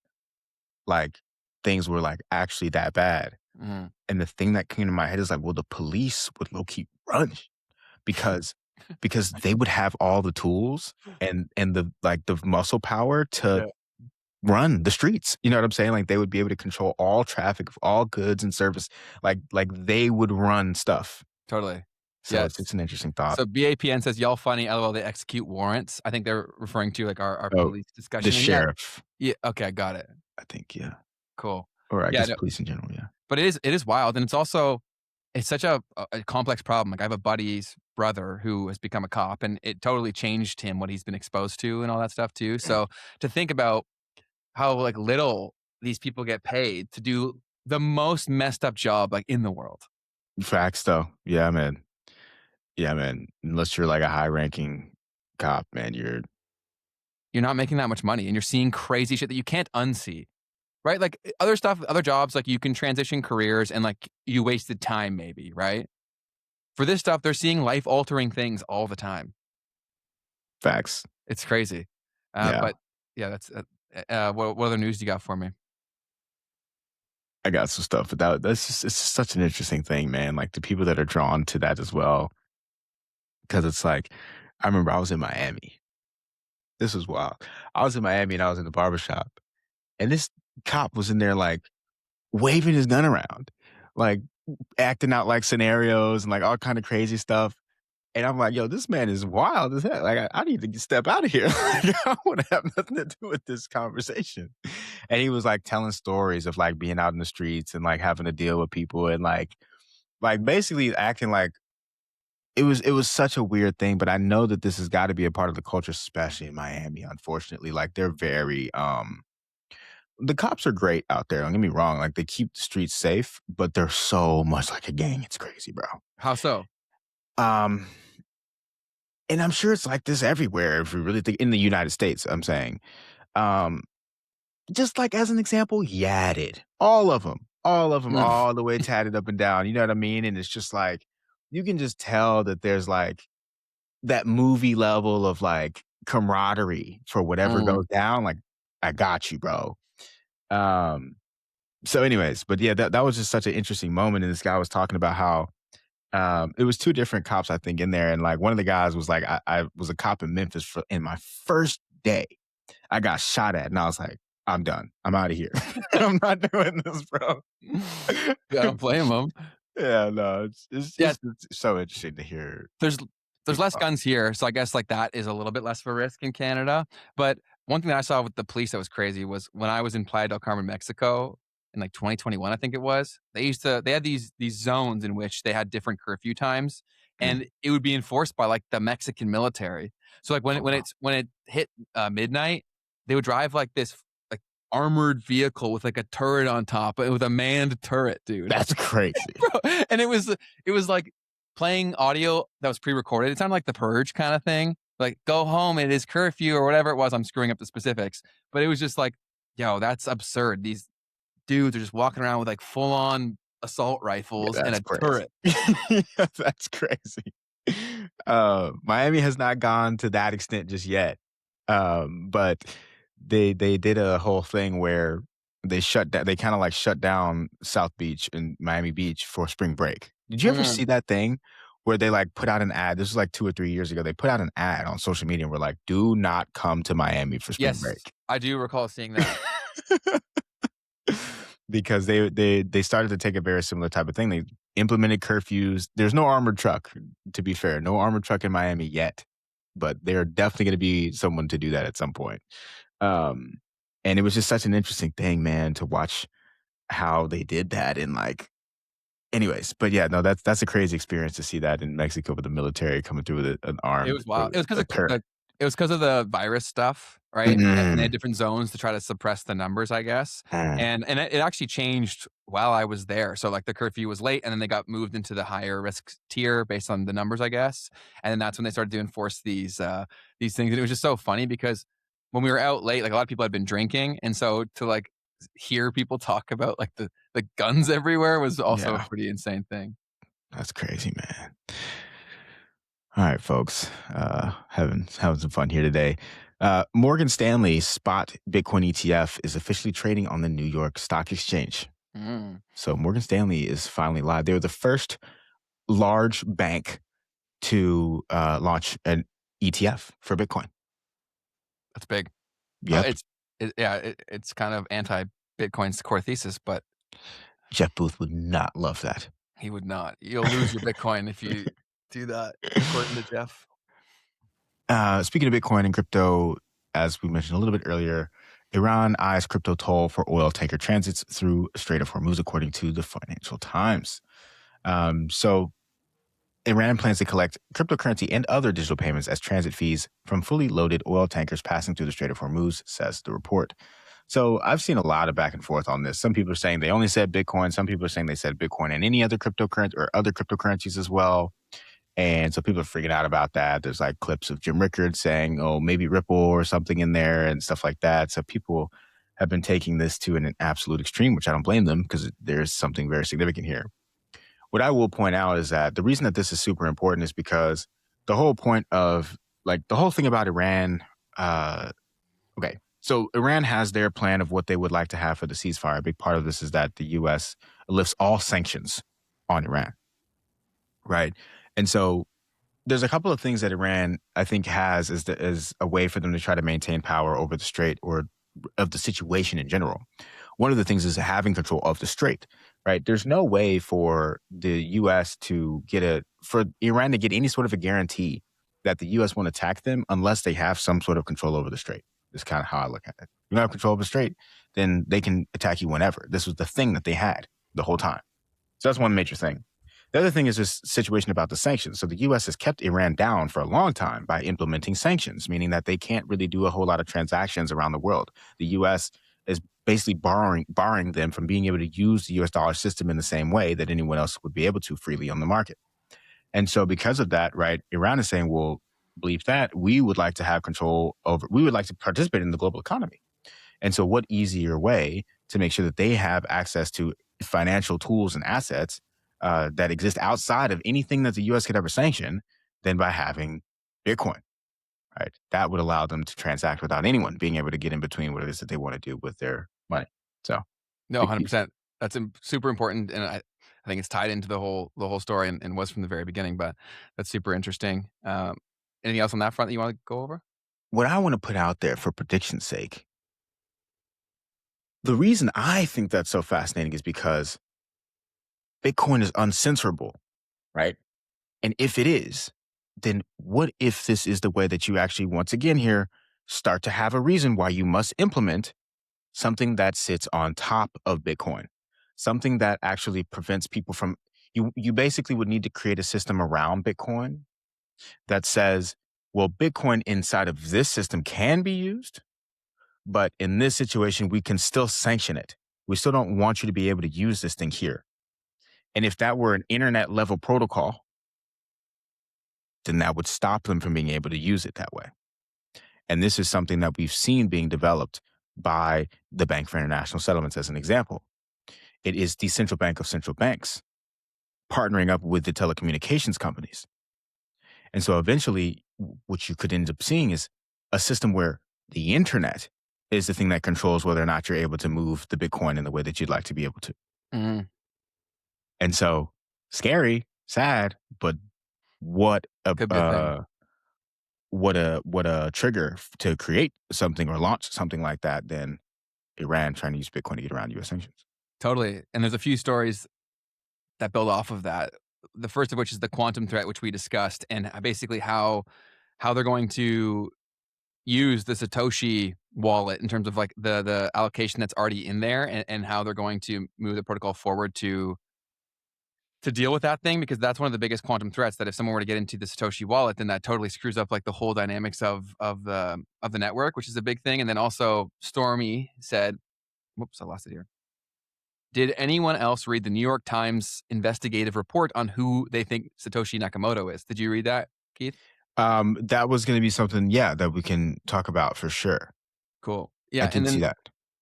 like things were like actually that bad. Mhm. And the thing that came to my head is like, well, the police would low key run because they would have all the tools and the like the muscle power to Yeah, run the streets. You know what I'm saying? Like they would be able to control all traffic, all goods and service. Like they would run stuff. totally. So Yes. it's an interesting thought. So BAPN says, "Y'all funny, LOL, they execute warrants." I think they're referring to, like, our Oh, police the discussion, and yeah, sheriff, yeah, okay, got it. I think, yeah. Cool. Or I Yeah, guess no, police in general, yeah. but it is wild, and it's also it's such a complex problem. Like, I have a buddy's brother who has become a cop, and it totally changed him, what he's been exposed to and all that stuff too. So, to think about how, like, little these people get paid to do the most messed up job, like, in the world. Facts though. Yeah, man. Yeah, man. Unless you're like a high ranking cop, man, you're You're not making that much money, and you're seeing crazy shit that you can't unsee. Right? Like, other stuff, other jobs, like, you can transition careers and, like, you wasted time maybe, right? For this stuff, they're seeing life-altering things all the time. facts. It's crazy. Yeah. But yeah, that's, what other news do you got for me? I got some stuff, but that's just it's just such an interesting thing, man. Like the people that are drawn to that as well. Cause it's like I remember I was in Miami. This was wild. I was in Miami and I was in the barbershop. And this cop was in there like waving his gun around, like acting out like scenarios and like all kind of crazy stuff. And I'm like, yo, this man is wild as hell. Like, I need to step out of here. Like, I want to have nothing to do with this conversation. And he was like telling stories of like being out in the streets and like having to deal with people and like basically acting like it was such a weird thing. But I know that this has got to be a part of the culture, especially in Miami, unfortunately. Like they're very the cops are great out there. Don't get me wrong. Like they keep the streets safe, but they're so much like a gang. It's crazy, bro. How so? Um, and I'm sure it's like this everywhere if you really think in the United States, I'm saying. Um, just like as an example, Yadded. All of them, Mm, all the way tatted up and down. You know what I mean? And it's just like you can just tell that there's like that movie level of like camaraderie for whatever mm. goes down. Like, I got you, bro. Um, so anyways, but yeah, that was just such an interesting moment. And this guy was talking about how It was 2 different cops, I think, in there, and, like, one of the guys was like, I was a cop in Memphis for in my first day, I got shot at, and I was like, "I'm done. I'm outta here. I'm not doing this, bro." Yeah, I don't blame them. Yeah, no, Yeah, it's so interesting to hear there's there's people less talk. guns here, so I guess, like, that is a little bit less of a risk in Canada, but one thing that I saw with the police that was crazy was when I was in Playa del Carmen, Mexico, in, like, 2021, I think it was, they had these zones in which they had different curfew times, Mm. and it would be enforced by, like, the Mexican military. So, like, Oh, wow. when it hit, midnight, they would drive, like, this, like, armored vehicle with, like, a turret on top, with a manned turret, dude. That's crazy. Bro, and it was like playing audio that was pre-recorded. It sounded like The Purge kind of thing. Like, "Go home, it is curfew," or whatever it was. I'm screwing up the specifics, but it was just like, "Yo, that's absurd." These dudes are just walking around with, like, full-on assault Yeah, rifles and that's a crazy. turret. Yeah, that's crazy. Miami has not gone to that extent just yet, but they did a whole thing where they kinda, like, shut down South Beach and Miami Beach for spring break. Did you ever Mm, see that thing where they, like, put out an ad? This was, like, 2 or 3 years ago. They put out an ad on social media and were like, "Do not come to Miami for spring yes, break." I do recall seeing that. Because they started to take a very similar type of thing. They implemented curfews. There's no armored truck, to be fair, no armored truck in Miami yet, but they're definitely gonna be someone to do that at some point. Um, and it was just such an interesting thing, man, to watch how they did that and, like anyways, but yeah, no, that's a crazy experience to see that in Mexico with the military coming through with an It armed was wild. or a turret. It was 'cause of the virus stuff, right? And they had Mm, different zones to try to suppress the numbers, I guess. mm, And it actually changed while I was there. So, like, the curfew was late, and then they got moved into the higher risk tier based on the numbers, I guess. And then that's when they started to enforce these things. And it was just so funny because when we were out late, like, a lot of people had been drinking, and so to, like, hear people talk about, like, the guns everywhere was also a yeah, pretty insane thing. that's crazy, man. All right, folks. Having some fun here today. Morgan Stanley's spot Bitcoin ETF is officially trading on the New York Stock Exchange. Mm, So Morgan Stanley is finally live. They were the first large bank to launch an ETF for Bitcoin. that's big. Yep. It's yeah, it's kind of anti-Bitcoin's core thesis, but Jeff Booth would not love that. he would not. You'll lose your Bitcoin if you do that, according to Jeff. Speaking of Bitcoin and crypto, as we mentioned a little bit earlier, Iran eyes crypto toll for oil tanker transits through Strait of Hormuz, according to the Financial Times. So Iran plans to collect cryptocurrency and other digital payments as transit fees from fully loaded oil tankers passing through the Strait of Hormuz, says the report. So I've seen a lot of back and forth on this. Some people are saying they only said Bitcoin. Some people are saying they said Bitcoin and any other cryptocurrency or other cryptocurrencies as well. And so people are freaking out about that. There's like clips of Jim Rickards saying, oh, maybe Ripple or something in there and stuff like that. So people have been taking this to an absolute extreme, which I don't blame them because there's something very significant here. What I will point out is that the reason that this is super important is because the whole point of like the whole thing about Iran, uh, okay, so Iran has their plan of what they would like to have for the ceasefire. A big part of this is that the US lifts all sanctions on Iran, right? And so there's a couple of things that Iran, I think, has as a way for them to try to maintain power over the strait or of the situation in general. One of the things is having control of the strait, right? There's no way for the U.S. to for Iran to get any sort of a guarantee that the U.S. won't attack them unless they have some sort of control over the strait. That's kind of how I look at it. You don't have control over the strait, then they can attack you whenever. This was the thing that they had the whole time. So that's one major thing. The other thing is this situation about the sanctions. So the U.S. has kept Iran down for a long time by implementing sanctions, meaning that they can't really do a whole lot of transactions around the world. The U.S. is basically barring them from being able to use the U.S. dollar system in the same way that anyone else would be able to freely on the market. And so because of that, right, Iran is saying, well, believe that we would like to have control over, we would like to participate in the global economy. And so what easier way to make sure that they have access to financial tools and assets that exist outside of anything that the U.S. could ever sanction than by having Bitcoin, right? That would allow them to transact without anyone being able to get in between what it is that they want to do with their money. So No, big piece. 100%. That's super important, and think it's tied into the whole story and was from the very beginning, but that's super interesting. Anything else on that front that you wanna go over? What I want to put out there for prediction's sake, the reason I think that's so fascinating is because Bitcoin is uncensorable, right? And if it is, then what if this is the way that you actually, once again, here start to have a reason why you must implement something that sits on top of Bitcoin, something that actually prevents people from you basically would need to create a system around Bitcoin that says, well, Bitcoin inside of this system can be used, but in this situation, we can still sanction it. We still don't want you to be able to use this thing here. And if that were an internet level protocol, then that would stop them from being able to use it that way. And this is something that we've seen being developed by the Bank for International Settlements as an example. It is the central bank of central banks partnering up with the telecommunications companies. And so eventually, what you could end up seeing is a system where the internet is the thing that controls whether or not you're able to move the Bitcoin in the way that you'd like to be able to. Mhm. And so scary, sad, but what a Could be a thing. what a trigger to create something or launch something like that than Iran trying to use Bitcoin to get around US sanctions. Totally, and there's a few stories that build off of that. The first of which is the quantum threat, which we discussed, and basically how they're going to use the Satoshi wallet in terms of like the allocation that's already in there and how they're going to move the protocol forward to deal with that thing because that's one of the biggest quantum threats that if someone were to get into the Satoshi wallet, then that totally screws up like the whole dynamics of the network, which is a big thing. And then also Stormy said, whoops, I lost it here. Did anyone else read the New York Times investigative report on who they think Satoshi Nakamoto is? Did you read that, Keith? That was going to be something, yeah, that we can talk about for sure. Cool. I Yeah, and did see then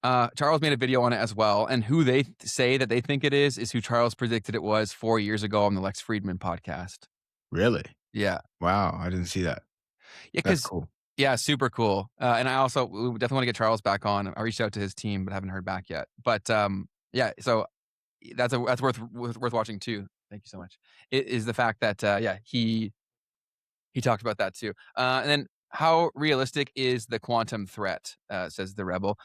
that. Charles made a video on it as well, and who they say that they think it is who Charles predicted it was 4 years ago on the Lex Friedman podcast. Really? Yeah. Wow, I didn't see that. Yeah, That's because cool. yeah, super cool. And I also we definitely want to get Charles back on. I reached out to his team, but haven't heard back yet. But yeah, so that's worth watching too. Thank you so much. It is the fact that yeah, he talked about that too. And then how realistic is the quantum threat? Says the rebel.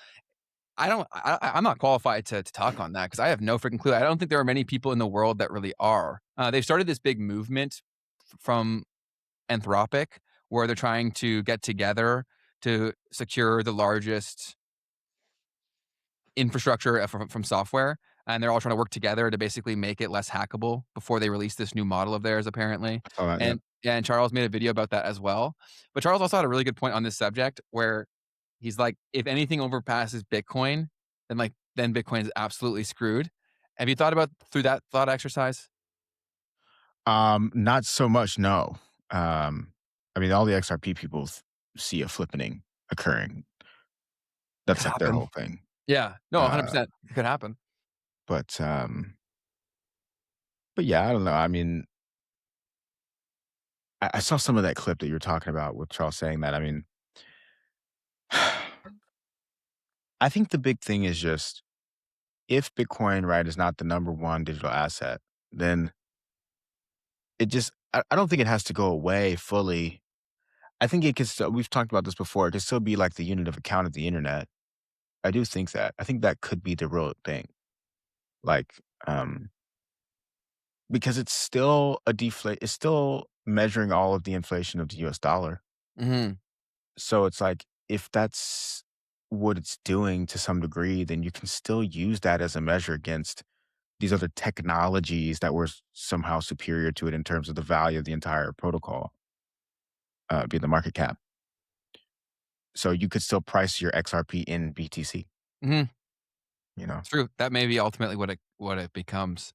I'm not qualified to talk on that because I have no freaking clue. I don't think there are many people in the world that really are. They've started this big movement from Anthropic where they're trying to get together to secure the largest infrastructure from software. And they're all trying to work together to basically make it less hackable before they release this new model of theirs, apparently. I saw that, yeah. And yeah, and Charles made a video about that as well. But Charles also had a really good point on this subject where he's like, if anything overpasses Bitcoin, then Bitcoin is absolutely screwed. Have you thought about through that thought exercise? Not so much, no. I mean, all the XRP people see a flippening occurring. Could That's like their happen. whole thing. Yeah. No, Uh, 100%. It could happen. but but yeah, I don't know. I mean, I saw some of that clip that you were talking about with Charles saying that. I mean, I think the big thing is just if Bitcoin, right, is not the number one digital asset, then it just I don't think it has to go away fully. I think it could still, we've talked about this before, it could still be like the unit of account of the internet. I do think that. I think that could be the real thing. Like, because it's still it's still measuring all of the inflation of the US dollar. Mhm. So it's like if that's what it's doing to some degree, then you can still use that as a measure against these other technologies that were somehow superior to it in terms of the value of the entire protocol, be the market cap. So you could still price your XRP in BTC, Mhm. you know? True. That may be ultimately what it becomes.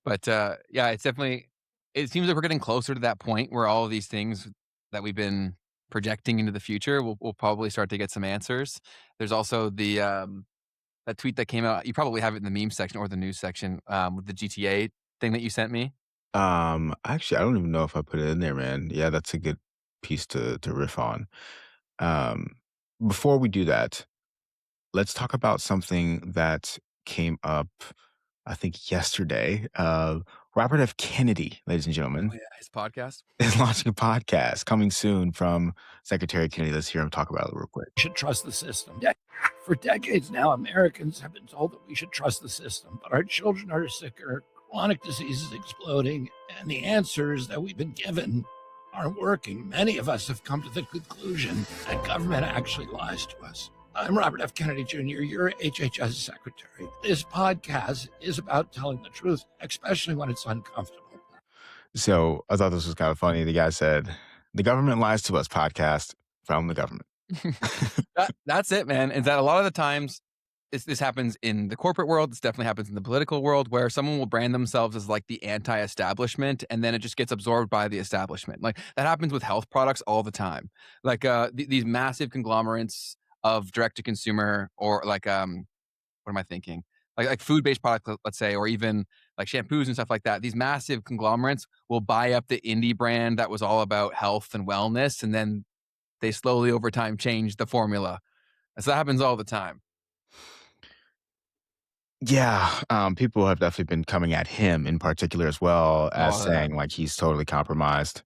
But, yeah, it's definitely it seems like we're getting closer to that point where all of these things that we've been projecting into the future, we'll probably start to get some answers. There's also that tweet that came out, you probably have it in the meme section or the news section, with the GTA thing that you sent me. Actually, I don't even know if I put it in there, man. Yeah, that's a good piece to riff on. Um, Before we do that, let's talk about something that came up I think yesterday, Robert F. Kennedy, ladies and Oh, gentlemen, yeah, his podcast. is launching a podcast coming soon from Secretary Kennedy. Let's hear him talk about it real quick. Should trust the system. For decades now, Americans have been told that we should trust the system, but our children are sicker, chronic diseases exploding, and the answers that we've been given aren't working. Many of us have come to the conclusion that government actually lies to us. I'm Robert F. Kennedy Jr., your HHS secretary. This podcast is about telling the truth, especially when it's uncomfortable. So I thought this was kind of funny. The guy said, "The government lies to us." Podcast from the government. That's it, man. Is that a lot of the times this happens in the corporate world. This definitely happens in the political world, where someone will brand themselves as like the anti-establishment, and then it just gets absorbed by the establishment. Like that happens with health products all the time. Like these massive conglomerates of direct to consumer, or like what am I thinking? Like food-based products, let's say, or even like shampoos and stuff like that. These massive conglomerates will buy up the indie brand that was all about health and wellness, and then they slowly over time change the formula. So that happens all the time. Yeah, people have definitely been coming at him in particular as well as Oh, yeah. saying like he's totally compromised,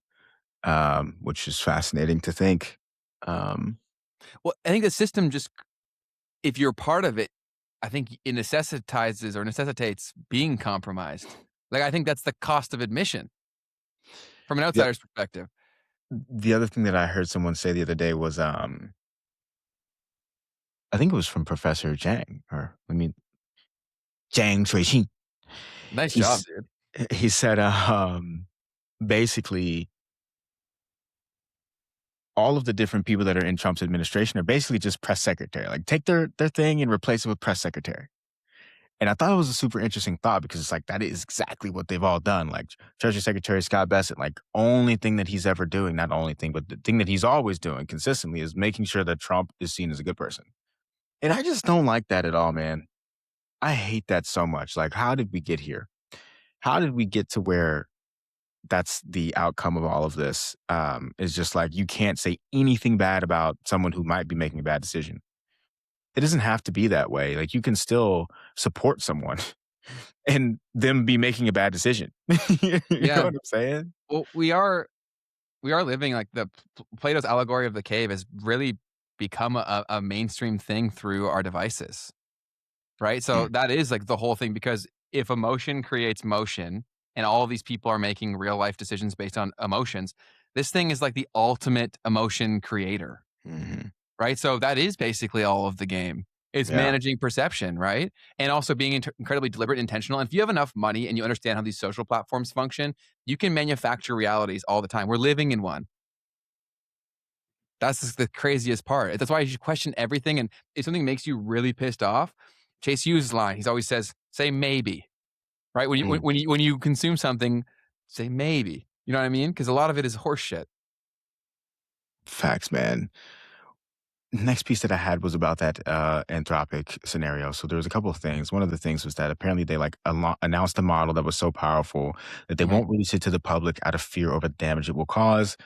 which is fascinating to think. Um, Well, I think the system just, if you're part of it, I think it necessitates being compromised. Like, I think that's the cost of admission from an the, outsider's perspective. the other thing that I heard someone say the other day was, I think it was from Professor Zhang, or I mean Zhang Shuixing. Nice job, He's dude. he said, basically all of the different people that are in Trump's administration are basically just press secretary. Like take their thing and replace it with press secretary. And I thought it was a super interesting thought because it's like that is exactly what they've all done. Like Treasury Secretary Scott Bessent, like only thing that he's ever doing, not only thing, but the thing that he's always doing consistently is making sure that Trump is seen as a good person. And I just don't like that at all, man. I hate that so much. Like, how did we get here? How did we get to where that's the outcome of all of this? Is just like you can't say anything bad about someone who might be making a bad decision. It doesn't have to be that way. Like you can still support someone and them be making a bad decision. You know Yeah. what I'm saying? Well, we are living like Plato's allegory of the cave has really become a mainstream thing through our devices. Right? So Mm, that is like the whole thing, because if emotion creates motion and all of these people are making real life decisions based on emotions, this thing is like the ultimate emotion creator, mhm. right? So that is basically all of the game. It's Yeah, managing perception, right? And also being incredibly deliberate, intentional. And if you have enough money and you understand how these social platforms function, you can manufacture realities all the time. We're living in one. That's just the craziest part. That's why you should question everything. And if something makes you really pissed off, Chase Hughes' line, he's always says, say maybe, right? When you mm, when you consume something, say maybe. You know what I mean? Because a lot of it is horseshit. facts, man. Next piece that I had was about that Anthropic scenario. So there was a couple of things. One of the things was that apparently they like announced a model that was so powerful that they Mhm, won't release it to the public out of fear over the damage it will cause.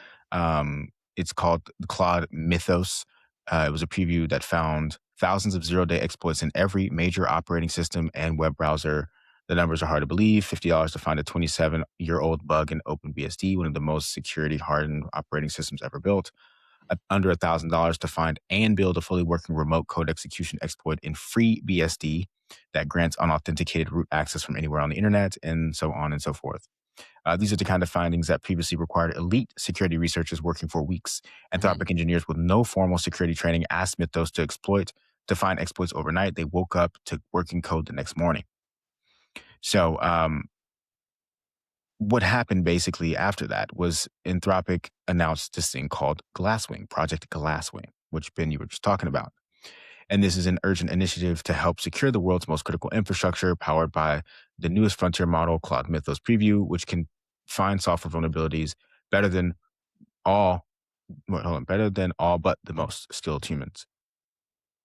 It's called the Claude Mythos. It was a preview that found thousands of zero-day exploits in every major operating system and web browser. The numbers are hard to believe. $50 to find a 27-year-old bug in OpenBSD, one of the most security-hardened operating systems ever built. Under $1,000 to find and build a fully working remote code execution exploit in free BSD that grants unauthenticated root access from anywhere on the internet, and so on and so forth. These are the kind of findings that previously required elite security researchers working for weeks. mhm. Anthropic engineers with no formal security training asked Mythos to find exploits overnight. They woke up to working code the next morning. So what happened basically after that was Anthropic announced this thing called Glasswing, Project Glasswing, which Ben, you were just talking about. And this is an urgent initiative to help secure the world's most critical infrastructure powered by the newest frontier model, Claude Mythos Preview, which can find software vulnerabilities better than all, better than all but the most skilled humans.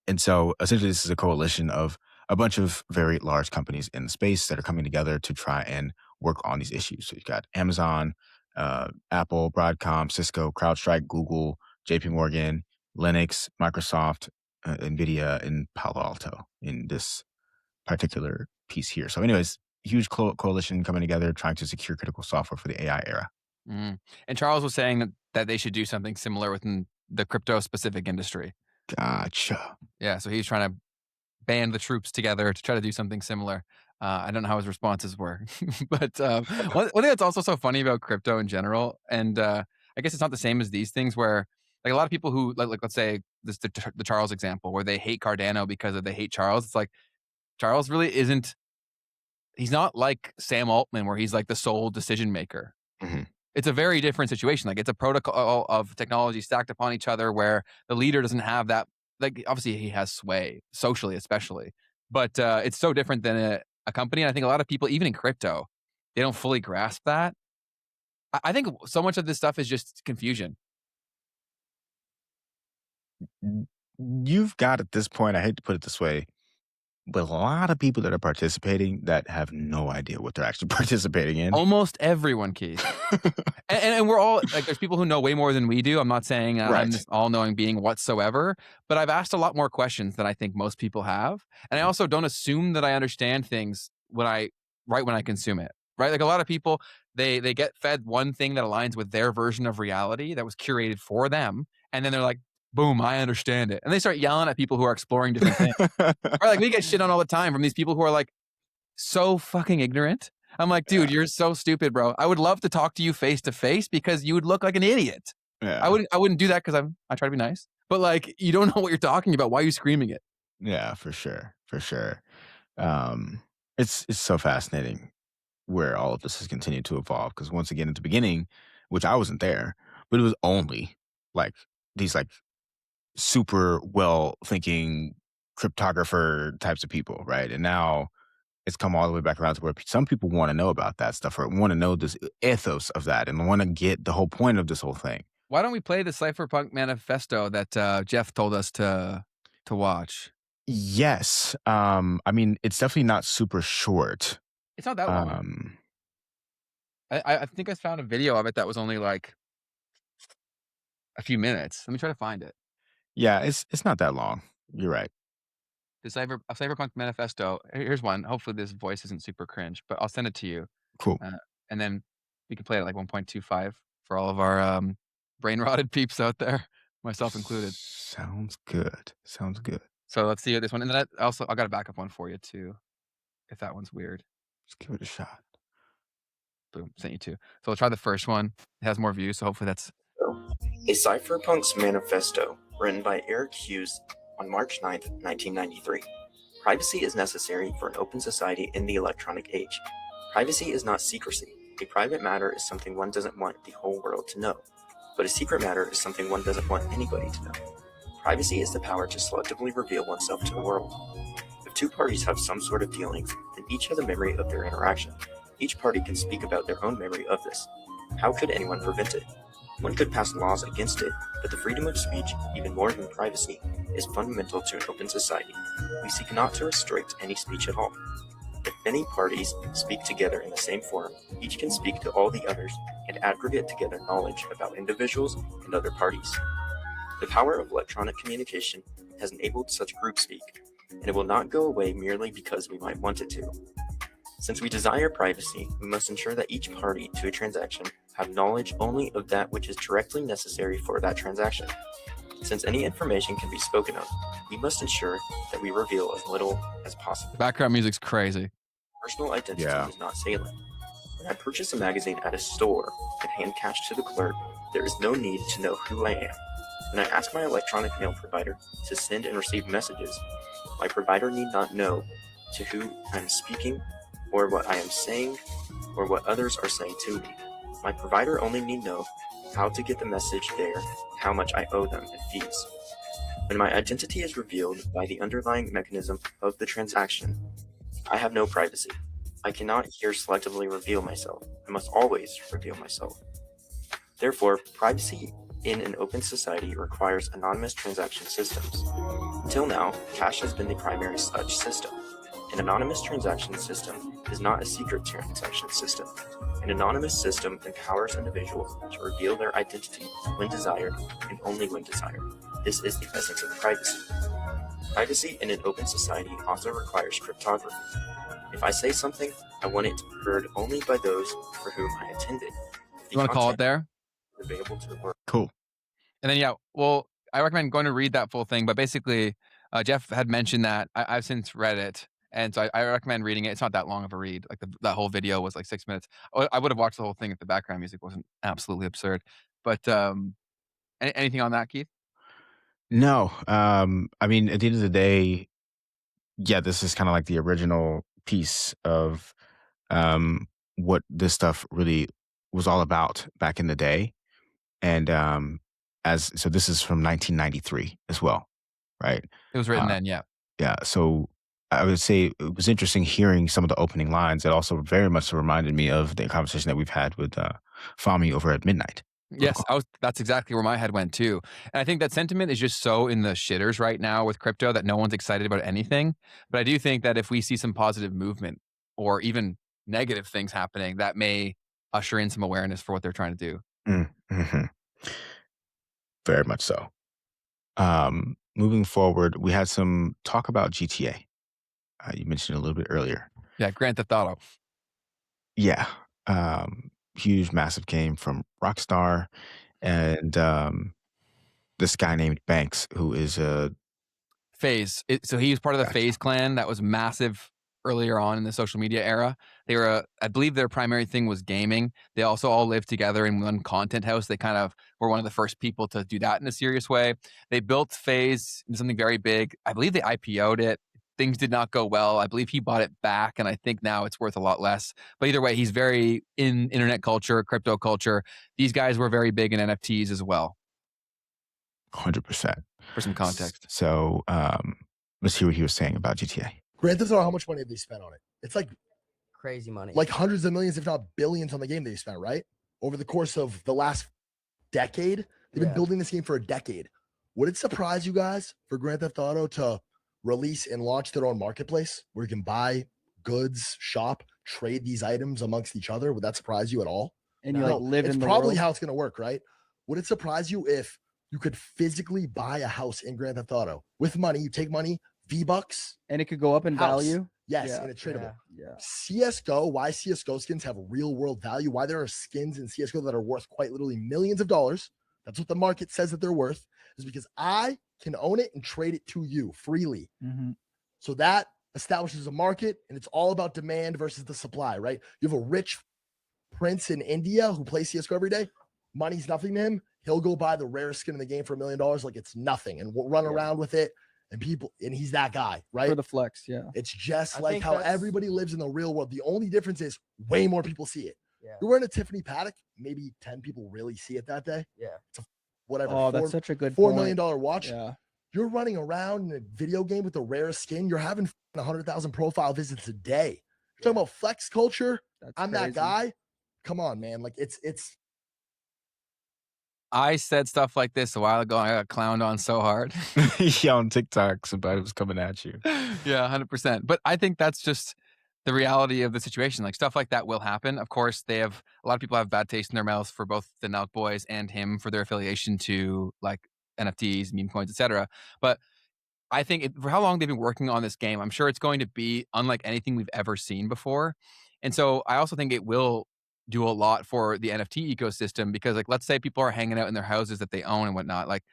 And so essentially, this is a coalition of a bunch of very large companies in the space that are coming together to try and work on these issues. So you've got Amazon, Apple, Broadcom, Cisco, CrowdStrike, Google, JP Morgan, Linux, Microsoft, NVIDIA, and Palo Alto in this particular piece here. So anyways, huge coalition coming together, trying to secure critical software for the AI era. Mm. And Charles was saying that they should do something similar within the crypto specific industry. Gotcha. Yeah. So he's trying to band the troops together to try to do something similar. I don't know how his responses were, but one thing that's also so funny about crypto in general, and I guess it's not the same as these things where like a lot of people who like let's say the Charles example where they hate Cardano because they hate Charles. It's like Charles really isn't. He's not like Sam Altman where he's like the sole decision maker. Mhm. It's a very different situation. Like it's a protocol of technology stacked upon each other where the leader doesn't have that. Like obviously he has sway socially, especially, but it's so different than a company. And I think a lot of people, even in crypto, they don't fully grasp that. I think so much of this stuff is just confusion. You've got at this point, I hate to put it this way, but a lot of people that are participating that have no idea what they're actually participating in. Almost everyone, Keith. And we're all like, there's people who know way more than we do. I'm not saying I'm Right. this all-knowing being whatsoever, but I've asked a lot more questions than I think most people have. And I also don't assume that I understand things when I consume it. Right? Like a lot of people, they get fed one thing that aligns with their version of reality that was curated for them, and then they're like, boom, I understand it. And they start yelling at people who are exploring different things. Or like we get shit on all the time from these people who are like so fucking ignorant. I'm like, dude, you're so stupid, bro. I would love to talk to you face to face because you would look like an idiot. Yeah. I wouldn't do that because I try to be nice. But like, you don't know what you're talking about. Why are you screaming it? Yeah, for sure. For sure. It's so fascinating where all of this has continued to evolve. Because once again, at the beginning, which I wasn't there, but it was only like these like super well thinking cryptographer types of people, right? And now it's come all the way back around to where some people want to know about that stuff or want to know this ethos of that and want to get the whole point of this whole thing. Why don't we play the Cypherpunk manifesto that Jeff told us to watch? Yes. I mean, it's definitely not super short. It's not that long. I think I found a video of it that was only like a few minutes. Let me try to find it. Yeah, it's not that long. You're right. The Cyberpunk manifesto. Here's one. Hopefully this voice isn't super cringe, but I'll send it to you. Cool. And then we can play it at like 1.25 for all of our brain rotted peeps out there, myself included. Sounds good. Sounds good. So let's see this one. And then I got a backup one for you too, if that one's weird. Just give it a shot. Boom, sent you two. So we'll try the first one. It has more views, so hopefully that's... A Cypherpunk's Manifesto, written by Eric Hughes on March 9th, 1993. Privacy is necessary for an open society in the electronic age. Privacy is not secrecy. A private matter is something one doesn't want the whole world to know, but a secret matter is something one doesn't want anybody to know. Privacy is the power to selectively reveal oneself to the world. If two parties have some sort of dealings, then each has a memory of their interaction. Each party can speak about their own memory of this. How could anyone prevent it? One could pass laws against it, but the freedom of speech, even more than privacy, is fundamental to an open society. We seek not to restrict any speech at all. If many parties speak together in the same forum, each can speak to all the others and aggregate together knowledge about individuals and other parties. The power of electronic communication has enabled such groupspeak, and it will not go away merely because we might want it to. Since we desire privacy, we must ensure that each party to a transaction have knowledge only of that which is directly necessary for that transaction. Since any information can be spoken of, we must ensure that we reveal as little as possible. The background music's crazy. Personal identity is not salient. When I purchase a magazine at a store and hand cash to the clerk, there is no need to know who I am. When I ask my electronic mail provider to send and receive messages, my provider need not know to who I'm speaking, or what I am saying, or what others are saying to me. My provider only need know how to get the message there and how much I owe them in fees. When my identity is revealed by the underlying mechanism of the transaction, I have no privacy. I cannot here selectively reveal myself. I must always reveal myself. Therefore, privacy in an open society requires anonymous transaction systems. Until now, cash has been the primary such system. An anonymous transaction system is not a secret transaction system. An anonymous system empowers individuals to reveal their identity when desired and only when desired. This is the essence of privacy. Privacy in an open society also requires cryptography. If I say something, I want it heard only by those for whom I intended. You want to call it there? Available to the world. Cool. And then, yeah, well, I recommend going to read that full thing. But basically, Jeff had mentioned that. I've since read it. And so I recommend reading it. It's not that long of a read. Like that whole video was like 6 minutes. I would have watched the whole thing if the background music wasn't absolutely absurd. But anything on that, Keith? No. I mean, at the end of the day, yeah, this is kind of like the original piece of what this stuff really was all about back in the day. And so this is from 1993 as well, right? It was written then, yeah. Yeah. So I would say it was interesting hearing some of the opening lines. It also very much reminded me of the conversation that we've had with Fami over at Midnight. Yes, that's exactly where my head went too. And I think that sentiment is just so in the shitters right now with crypto that no one's excited about anything. But I do think that if we see some positive movement or even negative things happening, that may usher in some awareness for what they're trying to do. Mm-hmm. Very much so. Moving forward, we had some talk about GTA. You mentioned a little bit earlier. Yeah, Grand Theft Auto. Yeah. Huge, massive game from Rockstar. And this guy named Banks, who is a FaZe. So he was part of the FaZe clan that was massive earlier on in the social media era. They were, I believe their primary thing was gaming. They also all lived together in one content house. They kind of were one of the first people to do that in a serious way. They built FaZe into something very big. I believe they IPO'd it. Things did not go well. I believe he bought it back, and I think now it's worth a lot less. But either way, he's very in internet culture, crypto culture. These guys were very big in NFTs as well. 100%. For some context. So let's hear what he was saying about GTA. Grand Theft Auto, how much money have they spent on it? It's like crazy money. Like hundreds of millions, if not billions on the game they spent, right? Over the course of the last decade. They've been building this game for a decade. Would it surprise you guys for Grand Theft Auto to release and launch their own marketplace where you can buy goods, shop, trade these items amongst each other? Would that surprise you at all? And you live in the probably world? how it's going to work, right? Would it surprise you if you could physically buy a house in Grand Theft Auto with money? You take money, V-Bucks. And it could go up in value? Yes, and it's tradable. CSGO, why CSGO skins have real world value, why there are skins in CSGO that are worth quite literally millions of dollars. That's what the market says that they're worth, is because I can own it and trade it to you freely. Mm-hmm. So that establishes a market, and it's all about demand versus the supply, right? You have a rich prince in India who plays CSGO every day. Money's nothing to him. He'll go buy the rarest skin in the game for $1 million like it's nothing, and we'll run around with it. And he's that guy, right? For the flex, yeah. It's just like how everybody lives in the real world. The only difference is way more people see it. Yeah. You're wearing a Tiffany Paddock, maybe 10 people really see it that day. Yeah. It's a whatever. Oh, that's such a good $4 million watch. Yeah. You're running around in a video game with the rarest skin. You're having 100,000 profile visits a day. You're talking about flex culture. I'm that guy. Come on, man. Like it's I said stuff like this a while ago. I got clowned on so hard. Yeah, on TikTok, somebody was coming at you. Yeah, 100%. But I think that's just the reality of the situation. Like stuff like that will happen. Of course, a lot of people have bad taste in their mouths for both the Nelk Boys and him for their affiliation to like NFTs, meme coins, etc. But I think for how long they've been working on this game, I'm sure it's going to be unlike anything we've ever seen before. And so I also think it will do a lot for the NFT ecosystem because, like, let's say people are hanging out in their houses that they own and whatnot, like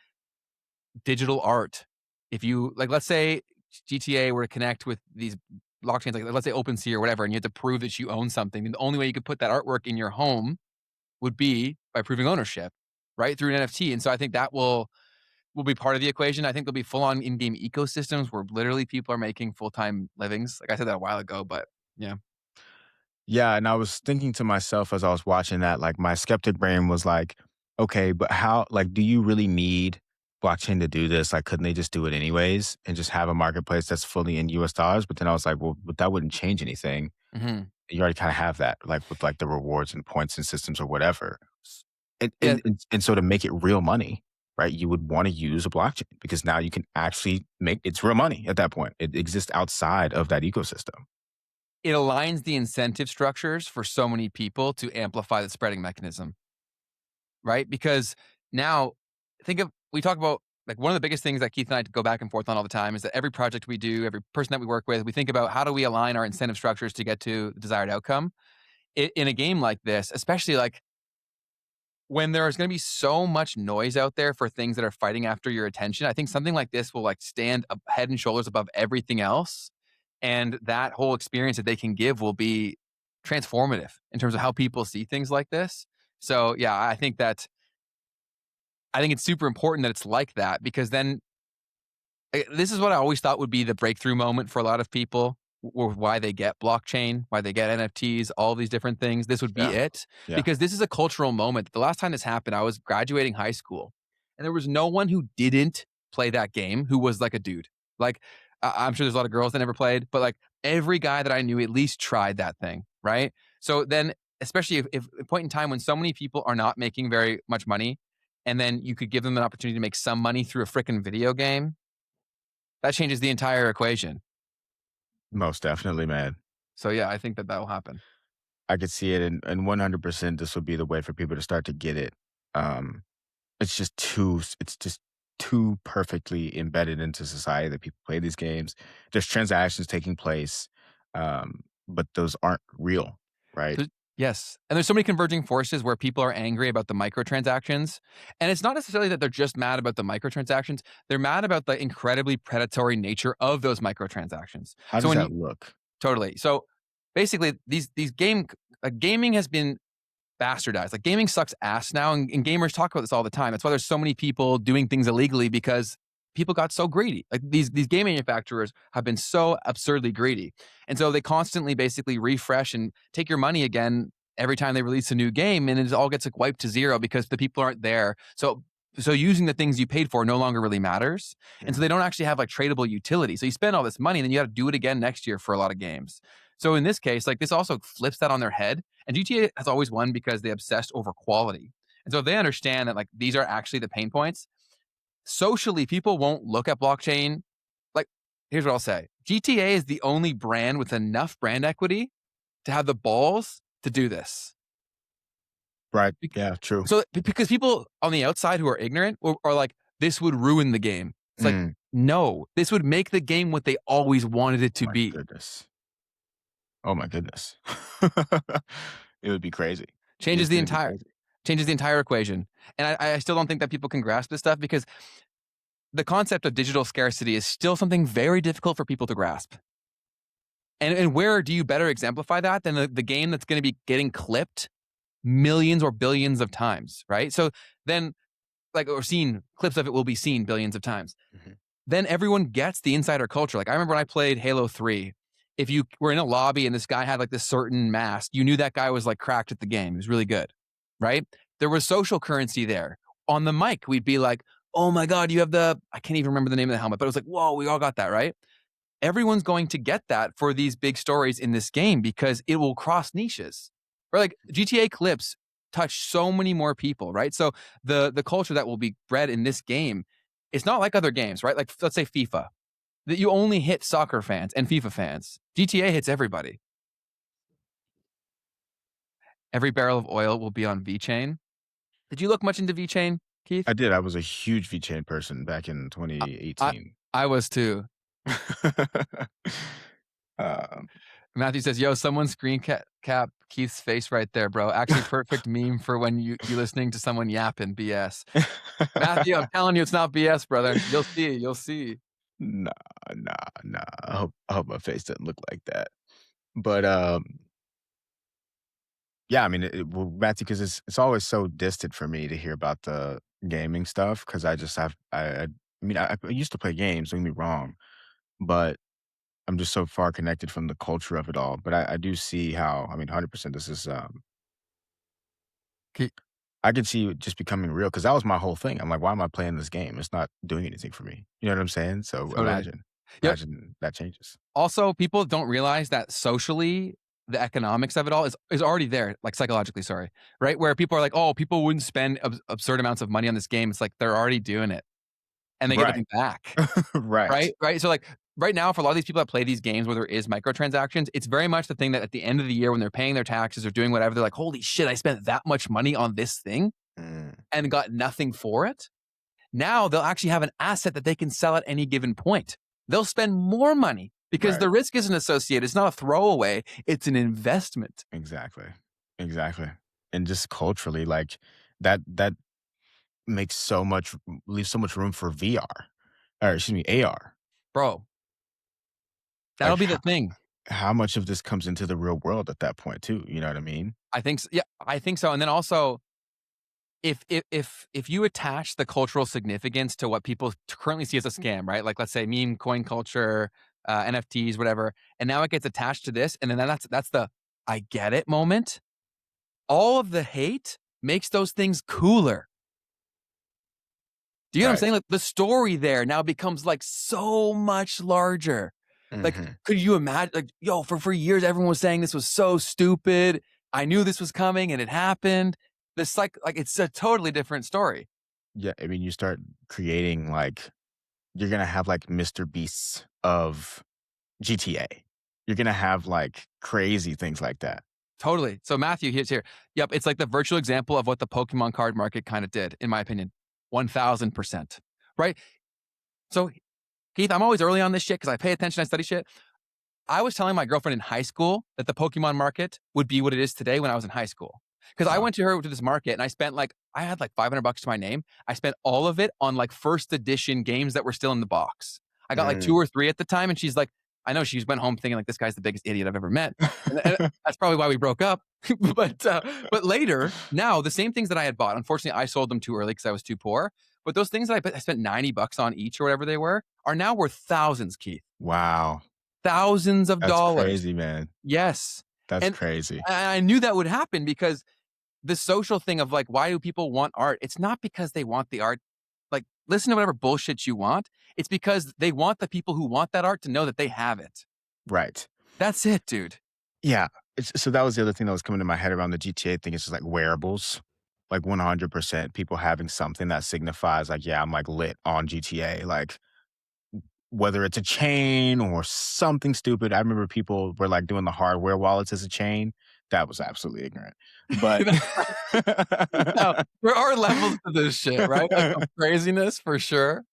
digital art. If you like, let's say GTA were to connect with these blockchains, like let's say OpenSea or whatever, and you had to prove that you own something, then the only way you could put that artwork in your home would be by proving ownership, right, through an NFT. And so I think that will be part of the equation. I think there'll be full-on in-game ecosystems where literally people are making full-time livings. Like I said that a while ago, but yeah. Yeah, and I was thinking to myself as I was watching that, like my skeptic brain was like, okay, but how, like, do you really need blockchain to do this? Like, couldn't they just do it anyways and just have a marketplace that's fully in US dollars? But then I was like, well, but that wouldn't change anything. Mm-hmm. You already kind of have that, like with like the rewards and points and systems or whatever. And so to make it real money, right, you would want to use a blockchain because now you can actually make it's real money at that point. It exists outside of that ecosystem. It aligns the incentive structures for so many people to amplify the spreading mechanism, right? Because now we talk about like one of the biggest things that Keith and I go back and forth on all the time is that every project we do, every person that we work with, we think about how do we align our incentive structures to get to the desired outcome. In a game like this, especially like when there's going to be so much noise out there for things that are fighting after your attention, I think something like this will like stand up head and shoulders above everything else. And that whole experience that they can give will be transformative in terms of how people see things like this. So yeah, I think it's super important that it's like that, because then this is what I always thought would be the breakthrough moment for a lot of people, or why they get blockchain, why they get NFTs, all these different things. This would be it, because this is a cultural moment. The last time this happened, I was graduating high school, and there was no one who didn't play that game who was like a dude. Like, I'm sure there's a lot of girls that never played, but like every guy that I knew at least tried that thing, right? So then, especially if a point in time when so many people are not making very much money, and then you could give them an opportunity to make some money through a freaking video game, that changes the entire equation. Most definitely, man. So yeah, I think that will happen. I could see it, and 100% this would be the way for people to start to get it. It's just too perfectly embedded into society that people play these games. There's transactions taking place, but those aren't real, right? Yes. And there's so many converging forces where people are angry about the microtransactions. And it's not necessarily that they're just mad about the microtransactions. They're mad about the incredibly predatory nature of those microtransactions. How does that look? Totally. So basically, gaming has been bastardized. Like, gaming sucks ass now, and gamers talk about this all the time. That's why there's so many people doing things illegally, because people got so greedy. Like, these game manufacturers have been so absurdly greedy. And so they constantly basically refresh and take your money again every time they release a new game, and it all gets like wiped to zero because the people aren't there. So using the things you paid for no longer really matters. And so they don't actually have like tradable utility. So you spend all this money, and then you got to do it again next year for a lot of games. So in this case, like, this also flips that on their head. And GTA has always won because they obsessed over quality. And so if they understand that like these are actually the pain points, socially, people won't look at blockchain. Like, here's what I'll say. GTA is the only brand with enough brand equity to have the balls to do this. Right. Yeah, true. So because people on the outside who are ignorant are like, this would ruin the game. It's like, no, this would make the game what they always wanted it to be. Oh my goodness. It would be crazy. Changes the entire equation. And I still don't think that people can grasp this stuff, because the concept of digital scarcity is still something very difficult for people to grasp. And where do you better exemplify that than the game that's going to be getting clipped millions or billions of times, right? So then, like, or seen, clips of it will be seen billions of times. Mm-hmm. Then everyone gets the insider culture. Like, I remember when I played Halo 3, if you were in a lobby and this guy had like this certain mask, you knew that guy was like cracked at the game. He was really good, right? There was social currency there. On the mic, we'd be like, oh my God, you have I can't even remember the name of the helmet, but it was like, whoa, we all got that, right? Everyone's going to get that for these big stories in this game, because it will cross niches. Or like GTA clips touch so many more people, right? So the culture that will be bred in this game, it's not like other games, right? Like, let's say FIFA, that you only hit soccer fans and FIFA fans. GTA hits everybody. Every barrel of oil will be on VeChain. Did you look much into VeChain, Keith? I did. I was a huge VeChain person back in 2018. I was too. Matthew says, yo, someone screen cap Keith's face right there, bro. Actually, perfect meme for when you listening to someone yapping BS. Matthew, I'm telling you, it's not BS, brother. You'll see. Nah. I hope my face doesn't look like that. But yeah, I mean, Matthew, because it's always so distant for me to hear about the gaming stuff, because I just have I used to play games, don't get me wrong, but I'm just so far connected from the culture of it all. But I do see how, 100% this is I could see it just becoming real, because that was my whole thing. I'm like, why am I playing this game? It's not doing anything for me. You know what I'm saying? So totally. Imagine that changes. Also, people don't realize that socially, the economics of it all is already there, like psychologically, right? Where people are like, oh, people wouldn't spend absurd amounts of money on this game. It's like they're already doing it, and they get everything back. Right. So like right now, for a lot of these people that play these games where there is microtransactions, it's very much the thing that at the end of the year, when they're paying their taxes or doing whatever, they're like, holy shit, I spent that much money on this thing and got nothing for it. Now they'll actually have an asset that they can sell at any given point. They'll spend more money because Right. the risk isn't associated. It's not a throwaway. It's an investment. Exactly. Exactly. And just culturally, like that makes leaves so much room for VR, or excuse me, AR. Bro, that'll Like be the thing. how much of this comes into the real world at that point too? You know what I mean? I think so. Yeah, I think so. And then also, if you attach the cultural significance to what people currently see as a scam, right? Like let's say meme coin culture, NFTs, whatever, and now it gets attached to this, and then that's the I get it moment. All of the hate makes those things cooler. Do you know what I'm Right. saying? Like the story there now becomes like so much larger. Like, Mhm. could you imagine? Like, yo, for years everyone was saying this was so stupid. I knew this was coming, and it happened. This like it's a totally different story. Yeah, I mean, you start creating like you're gonna have like Mr. Beasts of GTA. You're gonna have like crazy things like that. Totally. So Matthew, here's here. Yep, it's like the virtual example of what the Pokemon card market kind of did, in my opinion. 1000%. Right? So Keith, I'm always early on this shit because I pay attention, I study shit. I was telling my girlfriend in high school that the Pokemon market would be what it is today when I was in high school. Because I Wow. went to this market and I had like $500 to my name. I spent all of it on like first edition games that were still in the box. I got like 2 Mm. or 3 at the time, and she's like, I know she went home thinking like this guy's the biggest idiot I've ever met. And that's probably why we broke up. but later, now the same things that I had bought, unfortunately, I sold them too early because I was too poor. But those things that I spent $90 on each or whatever they were are now worth thousands, Keith. Wow. Thousands of That's dollars. crazy, man. Yes. That's And crazy. I knew that would happen because the social thing of like, why do people want art? It's not because they want the art. Like, listen to whatever bullshit you want. It's because they want the people who want that art to know that they have it. Right. That's it, dude. Yeah. So that was the other thing that was coming to my head around the GTA thing. It's just like wearables. Like 100% people having something that signifies like, yeah, I'm like lit on GTA. Like whether it's a chain or something stupid. I remember people were like doing the hardware wallets as a chain. That was absolutely ignorant. But No, there are levels to this shit, right? Like of craziness for sure.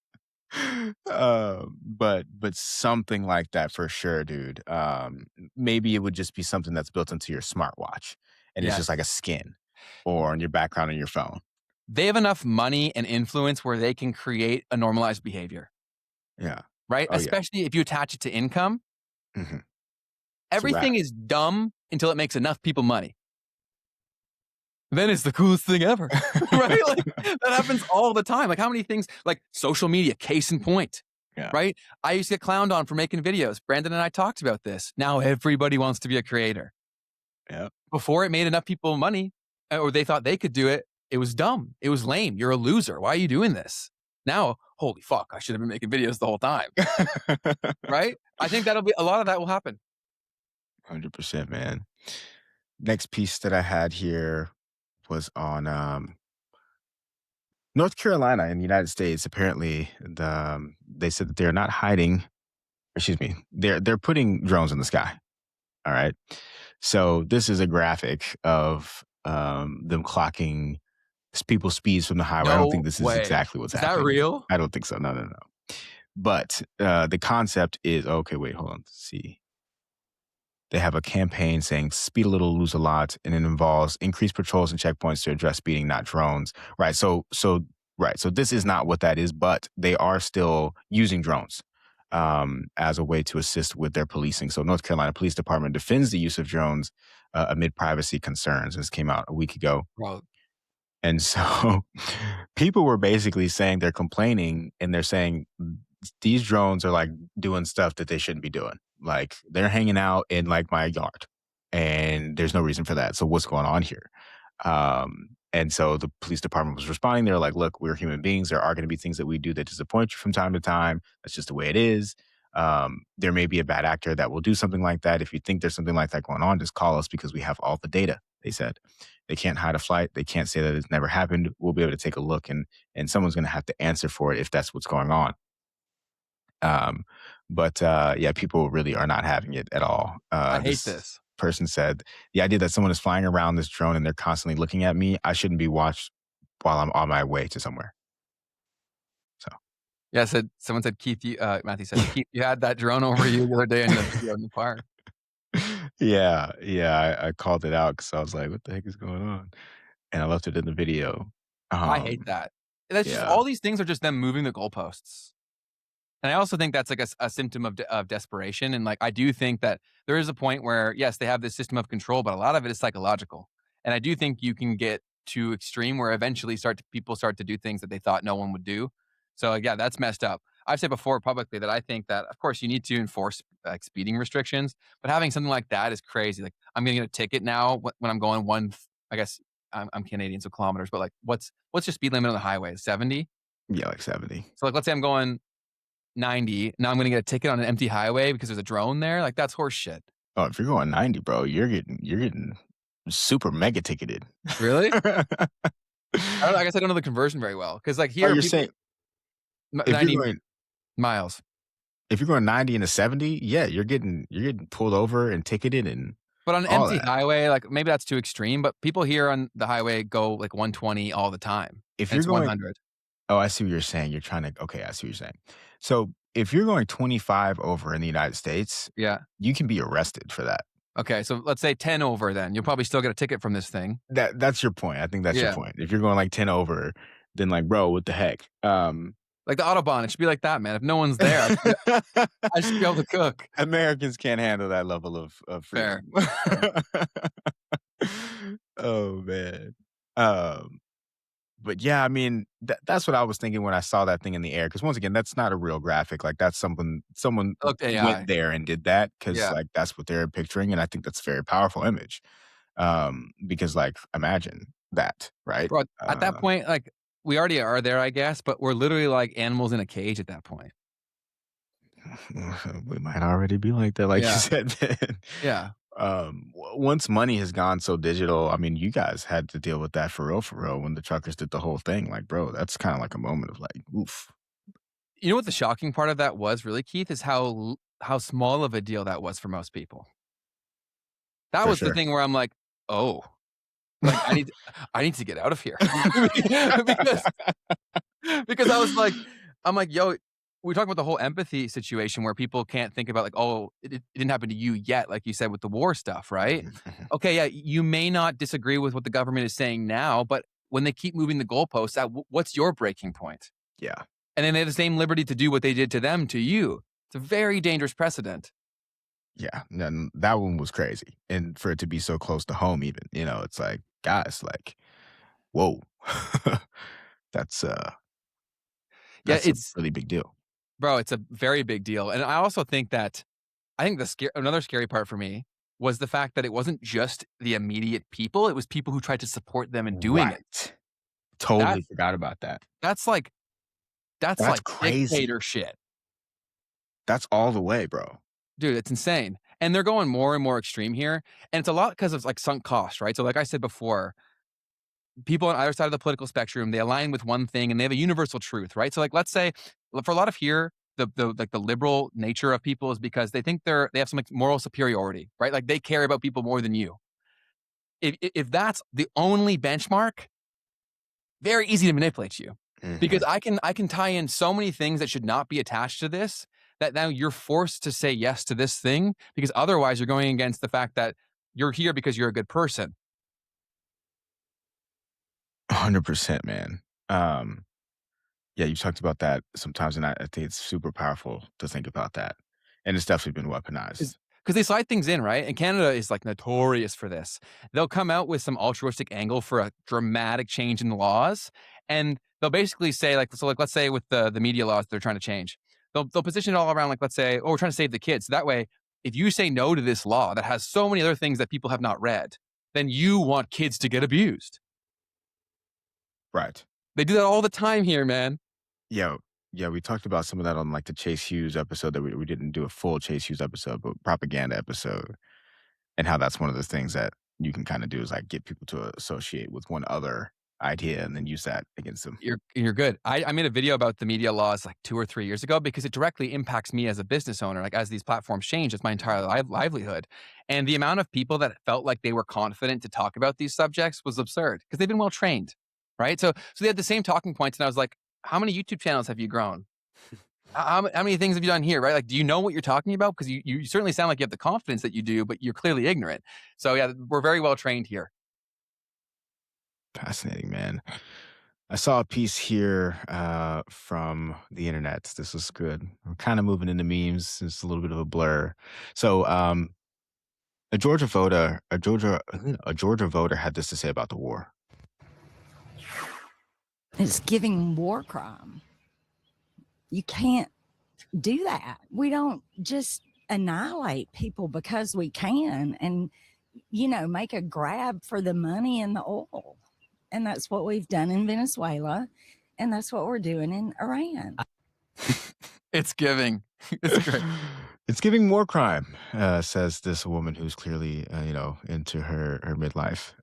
But something like that for sure, dude. Maybe it would just be something that's built into your smartwatch, and it's just like a Yes. skin or on your background on your phone. They have enough money and influence where they can create a normalized behavior, Yeah. right? Oh yeah. Especially if you attach it to income. hmm It's Everything is dumb until it makes enough people money. Then it's the coolest thing ever, right? Like that happens all the time. Like how many things, like social media, case in point, Yeah. right? I used to get clowned on for making videos. Brandon and I talked about this. Now everybody wants to be a creator. Yeah. Before it made enough people money, or they thought they could do it, it was dumb. It was lame. You're a loser. Why are you doing this? Now, holy fuck, I should have been making videos the whole time, right? I think a lot of that will happen. 100%, man. Next piece that I had here was on North Carolina in the United States. Apparently, they said that they're not hiding. Excuse me. They're putting drones in the sky. All right. So this is a graphic of them clocking people's speeds from the highway. I don't think No this is way. exactly what's Is happening. that real? I don't think so. No. But the concept is okay. Wait, hold on. Let's see. They have a campaign saying speed a little, lose a lot, and it involves increased patrols and checkpoints to address speeding, not drones. Right. So this is not what that is, but they are still using drones as a way to assist with their policing. So North Carolina Police Department defends the use of drones amid privacy concerns. This came out a week ago. Bro, And so people were basically saying they're complaining and they're saying these drones are like doing stuff that they shouldn't be doing. Like they're hanging out in like my yard and there's no reason for that. So what's going on here? And so the police department was responding. They're like, look, we're human beings. There are going to be things that we do that disappoint you from time to time. That's just the way it is. There may be a bad actor that will do something like that. If you think there's something like that going on, just call us because we have all the data, they said. They can't hide a flight. They can't say that it's never happened. We'll be able to take a look and someone's going to have to answer for it if that's what's going on. But people really are not having it at all. I hate this. Person said, the idea that someone is flying around this drone and they're constantly looking at me, I shouldn't be watched while I'm on my way to somewhere. Yeah, someone said, Keith, Matthew said, Keith, you had that drone over you the other day in the video in the park. Yeah, I called it out because I was like, "What the heck is going on?" And I left it in the video. I hate Um, that. That's just yeah. all these things are just them moving the goalposts. And I also think that's like a symptom of desperation. And like, I do think that there is a point where, yes, they have this system of control, but a lot of it is psychological. And I do think you can get too extreme where eventually people start to do things that they thought no one would do. So yeah, that's messed up. I've said before publicly that I think that, of course, you need to enforce like speeding restrictions, but having something like that is crazy. Like, I'm going to get a ticket now when I'm going I guess I'm Canadian, so kilometers, but like, what's your speed limit on the highway? 70? Yeah, like 70. So like, let's say I'm going 90. Now I'm going to get a ticket on an empty highway because there's a drone there. Like, that's horse shit. Oh, if you're going 90, bro, you're getting super mega ticketed. Really? I guess I don't know the conversion very well because like Oh, here, you're people, saying if 90 you're going miles. if you're going 90 and a 70, yeah, you're getting pulled over and ticketed and But on an all empty that. highway, like maybe that's too extreme, but people here on the highway go like 120 all the time. If And you're it's going 100. Oh, I see what you're saying. You're trying to okay, I see what you're saying. So, if you're going 25 over in the United States, Yeah. you can be arrested for that. Okay. So let's say 10 over then. You'll probably still get a ticket from this thing. That's your point. I think that's your Yeah. point. If you're going like 10 over, then like, bro, what the heck? Like the Autobahn, it should be like that, man. If no one's there, I should be able to cook. Americans can't handle that level of Fair. freedom. Oh man. Um, but yeah, I mean, that's what I was thinking when I saw that thing in the air. Because once again, that's not a real graphic. Like that's someone It looked AI. went there and did that because Yeah. like that's what they're picturing, and I think that's a very powerful image. Because like imagine that, right? Bro, at that point, like we already are there, I guess, but we're literally like animals in a cage at that point. We might already be like that, like you Yeah. said, man. Yeah. Once money has gone so digital, I mean, you guys had to deal with that for real, when the truckers did the whole thing. Like, bro, that's kind of like a moment of like, oof. You know what the shocking part of that was really, Keith, is how small of a deal that was for most people. That For was the sure. thing where I'm like, oh, like I need to get out of here. because I was like, I'm like, yo, we talk about the whole empathy situation where people can't think about like, oh, it didn't happen to you yet, like you said with the war stuff, right? Okay, yeah, you may not disagree with what the government is saying now, but when they keep moving the goalposts, what's your breaking point? Yeah. And then they have the same liberty to do what they did to them to you. It's a very dangerous precedent. Yeah. And that one was crazy. And for it to be so close to home, even, it's like, guys, like, whoa. That's Yeah, a really big deal. bro, it's a very big deal. And I also think that another scary part for me was the fact that it wasn't just the immediate people, it was people who tried to support them in doing it. Totally forgot about that. That's like crazy. dictator shit. That's all the way, bro. Dude, it's insane. And they're going more and more extreme here. And it's a lot because of like sunk cost, right? So like I said before, people on either side of the political spectrum, they align with one thing and they have a universal truth, right? So like let's say for a lot of here, the liberal nature of people is because they think they have some like moral superiority, right? Like they care about people more than you. If that's the only benchmark, very easy to manipulate you. Because I can tie in so many things that should not be attached to this that now you're forced to say yes to this thing because otherwise you're going against the fact that you're here because you're a good person. 100%, man. Yeah, you talked about that sometimes, and I think it's super powerful to think about that. And it's definitely been weaponized. Because they slide things in, right? And Canada is like notorious for this. They'll come out with some altruistic angle for a dramatic change in the laws. And they'll basically say like, let's say with the media laws they're trying to change, they'll position it all around like, let's say, oh, we're trying to save the kids. So that way, if you say no to this law that has so many other things that people have not read, then you want kids to get abused. Right. They do that all the time here, man. Yeah, we talked about some of that on like the Chase Hughes episode that we didn't do a full Chase Hughes episode, but propaganda episode, and how that's one of the things that you can kind of do is like get people to associate with one other idea and then use that against them. You're good. I made a video about the media laws like 2 or 3 years ago because it directly impacts me as a business owner. Like as these platforms change, it's my entire livelihood. And the amount of people that felt like they were confident to talk about these subjects was absurd because they've been well trained, right? So they had the same talking points, and I was like, how many YouTube channels have you grown? How many things have you done here, right? Like, do you know what you're talking about? Because you certainly sound like you have the confidence that you do, but you're clearly ignorant. So yeah, we're very well trained here. Fascinating, man. I saw a piece here from the internet. This was good. I'm kind of moving into memes. It's a little bit of a blur. So, a Georgia voter had this to say about the war. It's giving war crime. You can't do that. We don't just annihilate people because we can and, make a grab for the money and the oil. And that's what we've done in Venezuela. And that's what we're doing in Iran. It's giving. It's great. It's giving war crime, says this woman who's clearly, into her midlife.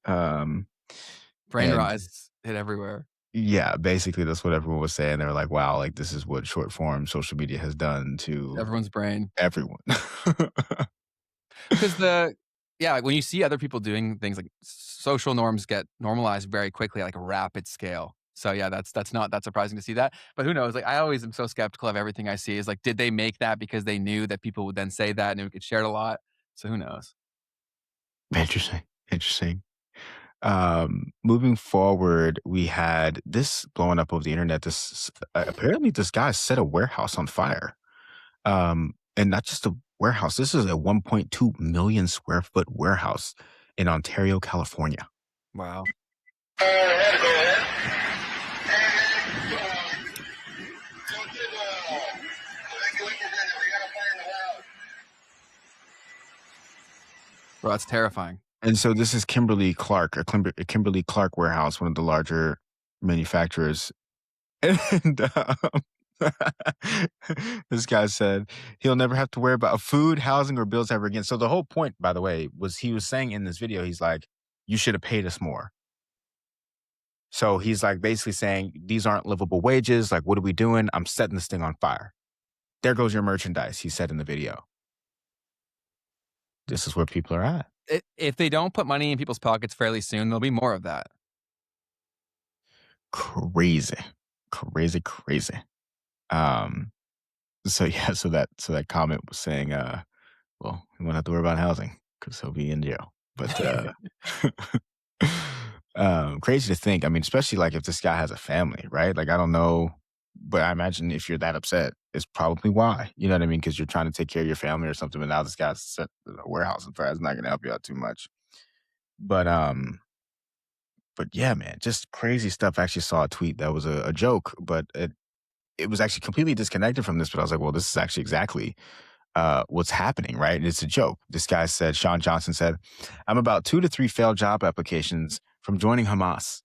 Brain rise hit everywhere. Yeah, basically that's what everyone was saying. They were like, wow, like this is what short form social media has done to everyone's brain. Everyone. Because like when you see other people doing things, like social norms get normalized very quickly, like a rapid scale. So yeah, that's not that surprising to see that. But who knows? Like I always am so skeptical of everything I see. Is like, did they make that because they knew that people would then say that and it would get shared a lot? So who knows? Interesting. Moving forward, we had this blowing up over the internet. This apparently this guy set a warehouse on fire. And not just a warehouse. This is a 1.2 million square foot warehouse in Ontario, California. Wow. Bro, that's terrifying. And so this is Kimberly Clark, a Kimberly Clark warehouse, one of the larger manufacturers. And this guy said he'll never have to worry about food, housing, or bills ever again. So the whole point, by the way, was he was saying in this video, he's like, you should have paid us more. So he's like basically saying, these aren't livable wages. Like, what are we doing? I'm setting this thing on fire. There goes your merchandise, he said in the video. This is where people are at. If they don't put money in people's pockets fairly soon, there'll be more of that. Crazy. So that comment was saying, well, we won't have to worry about housing because he'll be in jail. But crazy to think. I mean, especially like if this guy has a family, right? Like I don't know, but I imagine if you're that upset, it's probably why. You know what I mean? Because you're trying to take care of your family or something, but now this guy's set a warehouse on fire. It's not going to help you out too much. But yeah, man, just crazy stuff. I actually saw a tweet that was a joke, but it was actually completely disconnected from this. But I was like, well, this is actually exactly what's happening, right? And it's a joke. This guy said, Sean Johnson said, I'm about 2 to 3 failed job applications from joining Hamas.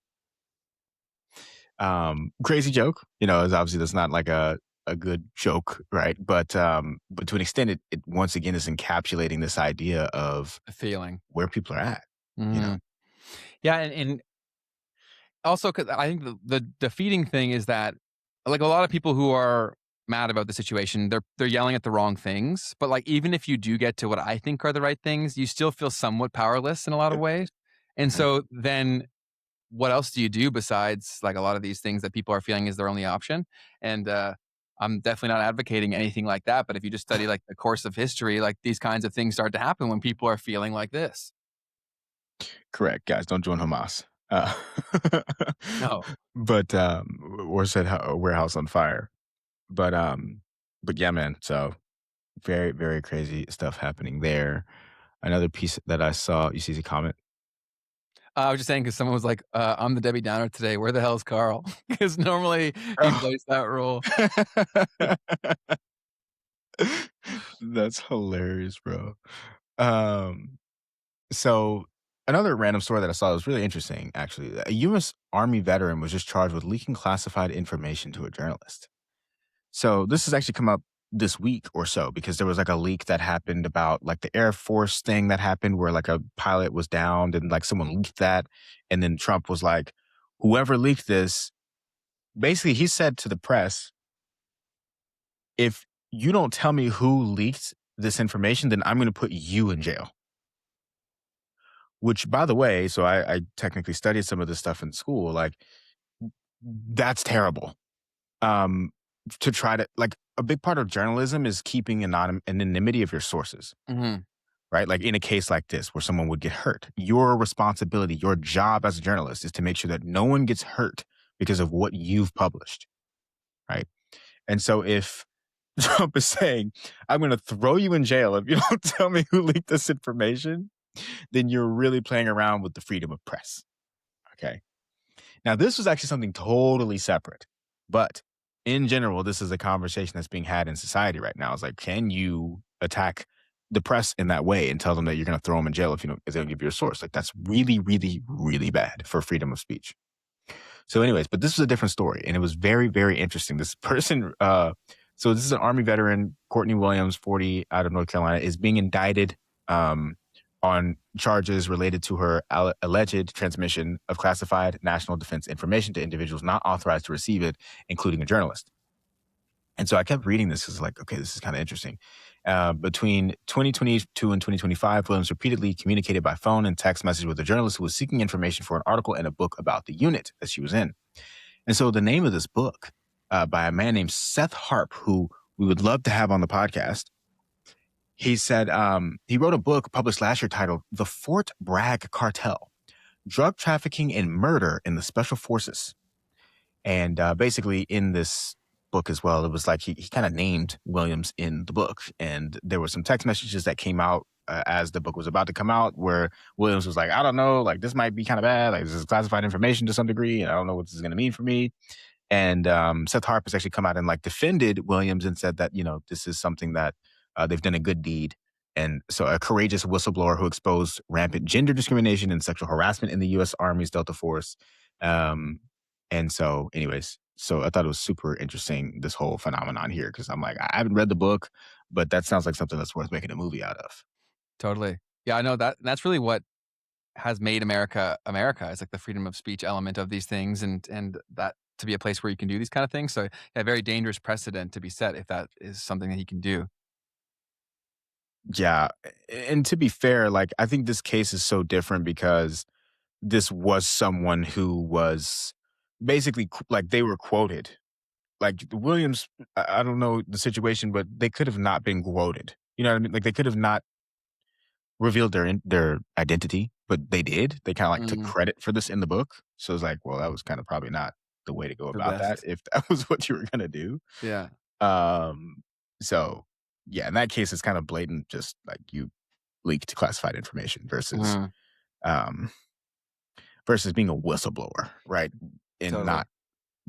Crazy joke, as obviously that's not like a good joke, right? But to an extent, it once again is encapsulating this idea of a feeling where people are at. Yeah, and also because I think the defeating thing is that like a lot of people who are mad about the situation, they're yelling at the wrong things. But like even if you do get to what I think are the right things, you still feel somewhat powerless in a lot of ways. And so then what else do you do besides like a lot of these things that people are feeling is their only option? And I'm definitely not advocating anything like that. But if you just study like the course of history, like these kinds of things start to happen when people are feeling like this. Correct, guys. Don't join Hamas. No, but or set a warehouse on fire. But yeah, man. So very, very crazy stuff happening there. Another piece that I saw. You see the comment? I was just saying because someone was like, "I'm the Debbie Downer today. Where the hell's Carl?" Because normally he plays that role. That's hilarious, bro. So another random story that I saw was really interesting, actually. A U.S. Army veteran was just charged with leaking classified information to a journalist. So this has actually come up this week or so because there was like a leak that happened about like the Air Force thing that happened where like a pilot was downed and like someone leaked that. And then Trump was like, whoever leaked this, basically he said to the press, if you don't tell me who leaked this information, then I'm going to put you in jail. Which, by the way, so I technically studied some of this stuff in school. Like, that's terrible. to try to like a big part of journalism is keeping anonymity of your sources, Mhm. right? Like in a case like this where someone would get hurt, your responsibility, your job as a journalist is to make sure that no one gets hurt because of what you've published, right? And so if Trump is saying, I'm going to throw you in jail if you don't tell me who leaked this information, then you're really playing around with the freedom of press. Okay. Now, this was actually something totally separate, but in general, this is a conversation that's being had in society right now. It's like, can you attack the press in that way and tell them that you're going to throw them in jail if they don't give you a source? Like, that's really, really, really bad for freedom of speech. So anyways, but this was a different story, and it was very, very interesting. This person, so this is an Army veteran, Courtney Williams, 40, out of North Carolina, is being indicted on charges related to her alleged transmission of classified national defense information to individuals not authorized to receive it, including a journalist. And so I kept reading this because like, okay, this is kind of interesting. Between 2022 and 2025, Williams repeatedly communicated by phone and text message with a journalist who was seeking information for an article and a book about the unit that she was in. And so the name of this book by a man named Seth Harp, who we would love to have on the podcast, he said he wrote a book published last year titled The Fort Bragg Cartel, Drug Trafficking and Murder in the Special Forces. And basically in this book as well, it was like he kind of named Williams in the book. And there were some text messages that came out as the book was about to come out where Williams was like, I don't know, like this might be kind of bad. Like this is classified information to some degree. And I don't know what this is going to mean for me. And Seth Harp has actually come out and like defended Williams and said that, this is something that they've done a good deed. And so a courageous whistleblower who exposed rampant gender discrimination and sexual harassment in the U.S. Army's Delta Force. And so anyways, so I thought it was super interesting, this whole phenomenon here, because I'm like, I haven't read the book, but that sounds like something that's worth making a movie out of. Totally. Yeah, I know that's really what has made America America. It's like the freedom of speech element of these things and that to be a place where you can do these kind of things. So yeah, very dangerous precedent to be set if that is something that he can do. Yeah. And to be fair, like, I think this case is so different because this was someone who was basically like they were quoted. Like Williams, I don't know the situation, but they could have not been quoted. You know what I mean? Like they could have not revealed their identity, but they did. They kind of like took credit for this in the book. So it's like, well, that was kind of probably not the way to go about that if that was what you were gonna do. Yeah. So yeah, in that case, it's kind of blatant, just like you leaked classified information versus versus being a whistleblower, right? And Totally. not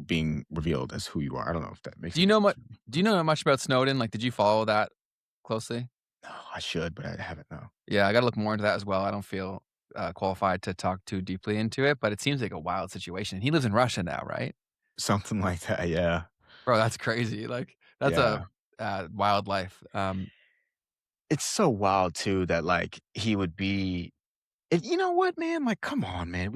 being revealed as who you are. I don't know if that makes Do you know sense. do you know much about Snowden? Like, did you follow that closely? No, I should, but I haven't. No. Yeah, I got to look more into that as well. I don't feel qualified to talk too deeply into it, but it seems like a wild situation. He lives in Russia now, right? Something like that. Yeah. Bro, that's crazy. Like, that's Yeah. a wild life. It's so wild too that like he would be. You know what, man? Like, come on, man.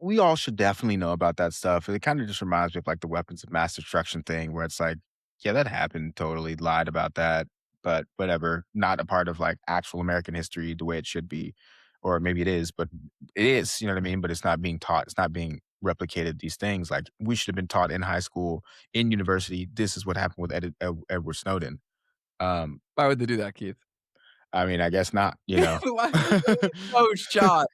We all should definitely know about that stuff. It kind of just reminds me of like the weapons of mass destruction thing, where it's like, yeah, that happened. Totally lied about that, but whatever. Not a part of like actual American history the way it should be, or maybe it is, but it is. You know what I mean? But it's not being taught. It's not being replicated. These things like we should have been taught in high school, in university. This is what happened with Edward Snowden. Why would they do that, Keith? I mean, I guess not, Oh, shot.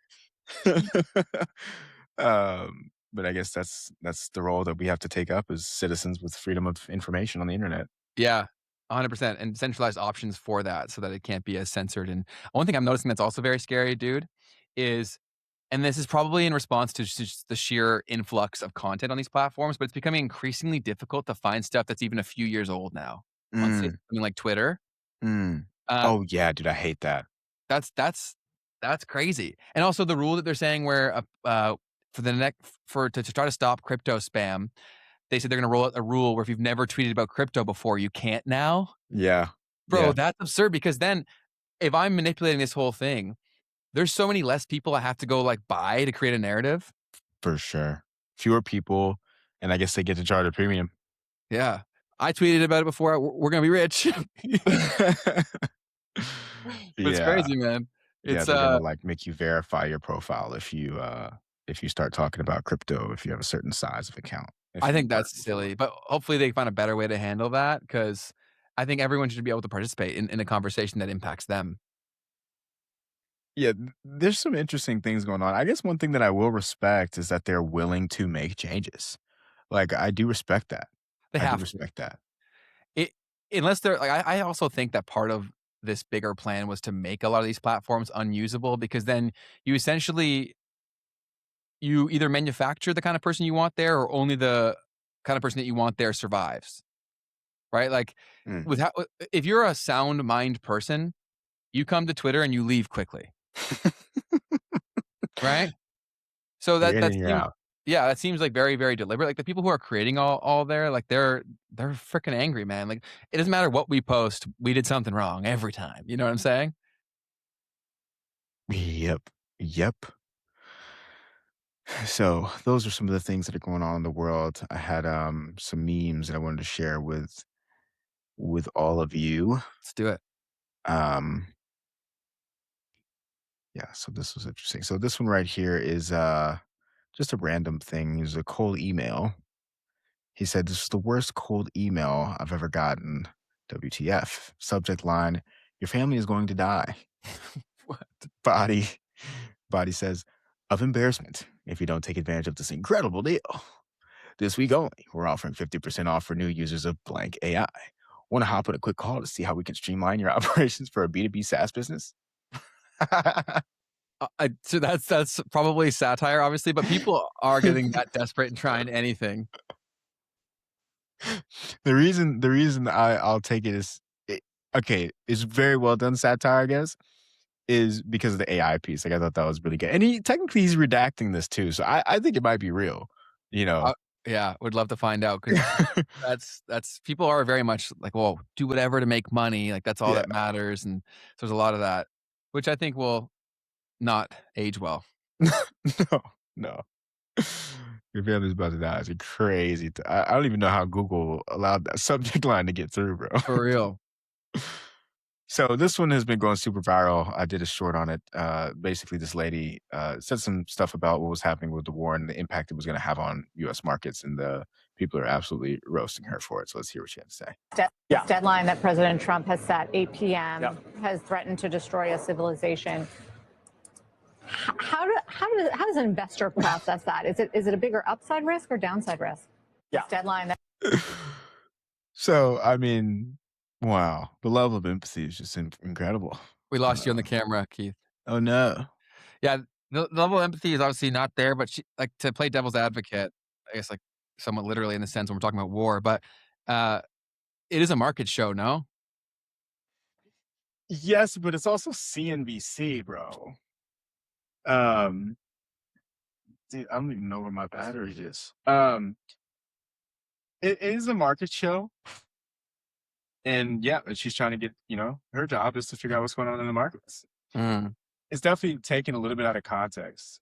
But I guess that's the role that we have to take up as citizens with freedom of information on the internet. Yeah, 100%. And centralized options for that so that it can't be as censored. And one thing I'm noticing that's also very scary, dude, is, and this is probably in response to just the sheer influx of content on these platforms, but it's becoming increasingly difficult to find stuff that's even a few years old now. On say something like Twitter. Oh yeah, dude, I hate that. That's crazy. And also the rule that they're saying where to try to stop crypto spam, they said they're going to roll out a rule where if you've never tweeted about crypto before, you can't now. Yeah. Bro, yeah. That's absurd because then if I'm manipulating this whole thing, there's so many less people I have to go like buy to create a narrative. For sure. Fewer people, and I guess they get to charge a premium. Yeah. I tweeted about it before. We're going to be rich. But it's crazy, man. It's they're gonna like make you verify your profile if you start talking about crypto if you have a certain size of account. I think that's silly, but hopefully they find a better way to handle that, because I think everyone should be able to participate in a conversation that impacts them. Yeah, there's some interesting things going on. I guess one thing that I will respect is that they're willing to make changes. Like, I do respect that. They I do have to. respect that. It unless they're like, I also think that part of this bigger plan was to make a lot of these platforms unusable, because then you essentially you either manufacture the kind of person you want there, or only the kind of person that you want there survives. Right? Like, Mm. with how, if you're a sound mind person, you come to Twitter and you leave quickly. Right? So You're that in that and you're seems, out. yeah, that seems like very, very deliberate. Like, the people who are creating all there, like, they're freaking angry, man. Like, it doesn't matter what we post, we did something wrong every time. You know what I'm saying? Yep. Yep. So those are some of the things that are going on in the world. I had some memes that I wanted to share with all of you. Let's do it. Um yeah, so this was interesting. So this one right here is just a random thing. It's a cold email. He said, "This is the worst cold email I've ever gotten. WTF?" Subject line, "Your family is going to die." What? Body Body says, "Of embarrassment if you don't take advantage of this incredible deal. This week only, we're offering 50% off for new users of blank AI. Want to hop on a quick call to see how we can streamline your operations for a B2B SaaS business?" So that's probably satire, obviously, but people are getting that desperate and trying anything. The reason I'll take it is okay, it's very well done satire, I guess, is because of the AI piece. Like, I thought that was really good. And he's redacting this too. So I think it might be real, you know. Yeah, would love to find out, because that's people are very much like, well, do whatever to make money. Like, that's all Yeah. that matters. And so there's a lot of that, which I think will not age well. No, no. Your family's about to die. It's crazy. I don't even know how Google allowed that subject line to get through, bro. For real. So this one has been going super viral. I did a short on it. Basically, this lady said some stuff about what was happening with the war and the impact it was going to have on U.S. markets, and the people are absolutely roasting her for it. So let's hear what she had to say. This deadline that President Trump has set, 8 p.m., has threatened to destroy a civilization. How does an investor process that? Is it a bigger upside risk or downside risk? This deadline that. So, I mean, wow. The level of empathy is just incredible. We lost you on the camera, Keith. Oh, no. Yeah, the level of empathy is obviously not there, but she, like, to play devil's advocate, I guess, like, somewhat literally in the sense when we're talking about war, but it is a market show, no? Yes, but it's also CNBC, bro. Dude, I don't even know where my battery is. It is a market show. And yeah, she's trying to get, her job is to figure out what's going on in the markets. Mm. It's definitely taken a little bit out of context,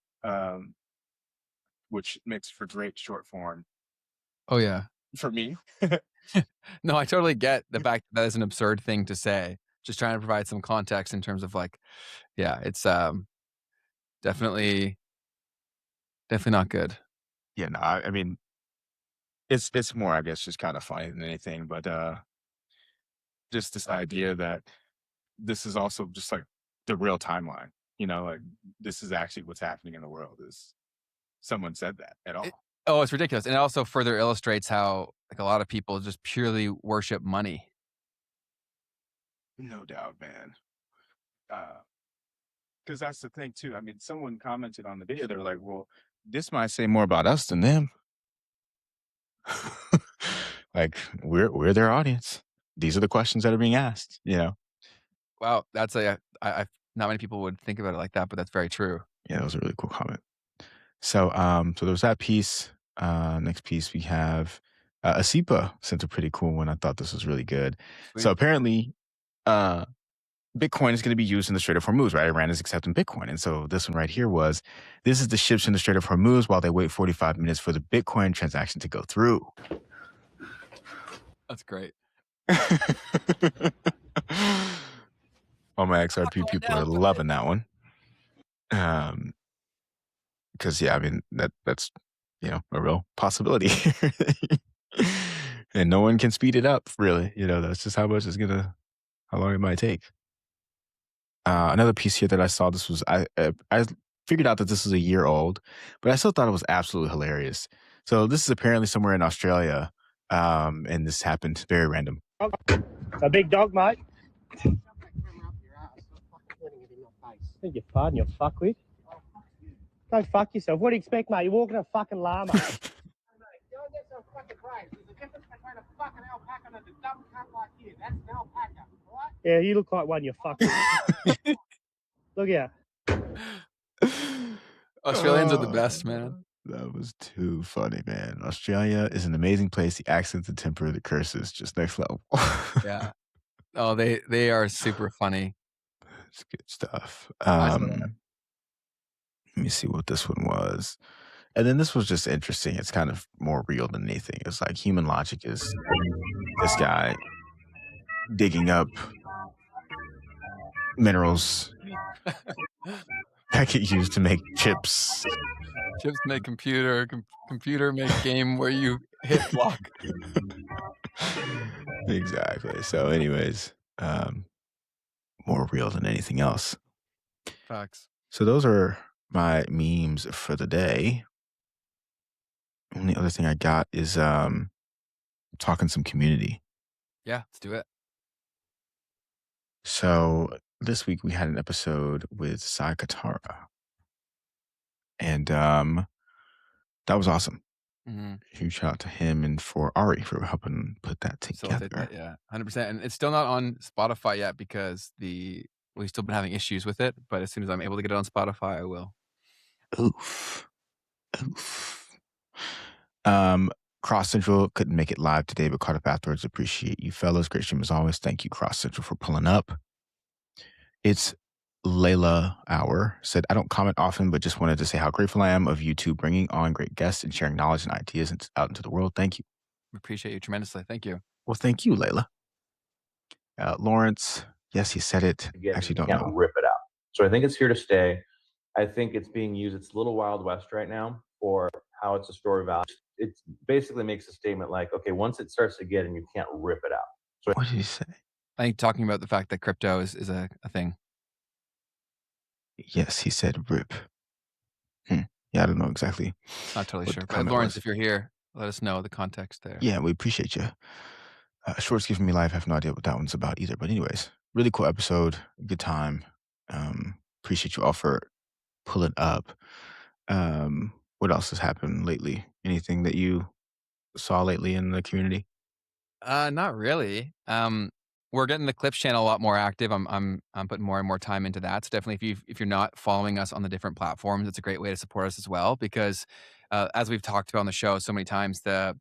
which makes for great short form Oh, yeah. for me. No, I totally get the fact that is an absurd thing to say. Just trying to provide some context in terms of, like, yeah, it's definitely not good. Yeah, no, I mean, it's more, I guess, just kind of funny than anything, but just this idea that this is also just like the real timeline, like this is actually what's happening in the world. Is someone said that at all? It's ridiculous. And it also further illustrates how, like, a lot of people just purely worship money. No doubt, man. Because that's the thing too. I mean, someone commented on the video. They're like, "Well, this might say more about us than them." Like, we're their audience. These are the questions that are being asked. Wow, that's I not many people would think about it like that, but that's very true. Yeah, that was a really cool comment. So, so there was that piece. Next piece we have Asipa sent a pretty cool one. I thought this was really good. Sweet. So apparently, Bitcoin is going to be used in the Strait of Hormuz, right? Iran is accepting Bitcoin. And so this one right here was, this is the ships in the Strait of Hormuz while they wait 45 minutes for the Bitcoin transaction to go through. That's great. All my XRP people are loving that one. Because, yeah, I mean, that's a real possibility. And no one can speed it up, really. That's just how long it might take. Another piece here that I saw, I figured out that this was a year old, but I still thought it was absolutely hilarious. So this is apparently somewhere in Australia, and this happened very random. A big dog, mate. Beg your pardon, you fuckwit. Go fuck yourself. What do you expect, mate? You're walking a fucking llama. Yeah, you look like one, you fuckwit. Look here. Australians are the best, man. That was too funny, man. Australia is an amazing place. The accents, the temper, the curses, just next level. Yeah. Oh, they are super funny. It's good stuff. Nice. Let me see what this one was. And then this was just interesting. It's kind of more real than anything. It's like human logic is this guy digging up minerals that get used to make chips. Chips make computer make game where you hit block. Exactly. So anyways, more real than anything else. Facts. So those are my memes for the day. Only other thing I got is talking some community. Yeah, let's do it. So this week we had an episode with Sai Katara. And that was awesome. Mm-hmm. Huge shout out to him and for Ari for helping put that together. That, yeah, 100%. And it's still not on Spotify yet because we've still been having issues with it. But as soon as I'm able to get it on Spotify, I will. Oof. Cross Central couldn't make it live today, but caught up afterwards. Appreciate you fellas. Great stream as always. Thank you, Cross Central, for pulling up. It's Layla Hour said, I don't comment often, but just wanted to say how grateful I am of you two bringing on great guests and sharing knowledge and ideas out into the world. Thank you. We appreciate you tremendously. Thank you. Well, thank you, Layla. Lawrence, yes, he said it. Again, actually you don't can't know. rip it out. So I think it's here to stay. I think it's being used. It's a little Wild West right now for how it's a story value. It basically makes a statement like, okay, once it starts to get in, you can't rip it out. So what did he say? I think talking about the fact that crypto is a thing. Yes, he said rip. Yeah, I don't know exactly. Not totally sure. But Lawrence, if you're here, let us know the context there. Yeah, we appreciate you. Shorts giving me life. I have no idea what that one's about either. But anyways, really cool episode. Good time. Appreciate you all for pulling up. What else has happened lately? Anything that you saw lately in the community? Not really. We're getting the Clips channel a lot more active. I'm putting more and more time into that. So definitely, if you're not following us on the different platforms, it's a great way to support us as well. Because as we've talked about on the show so many times, we're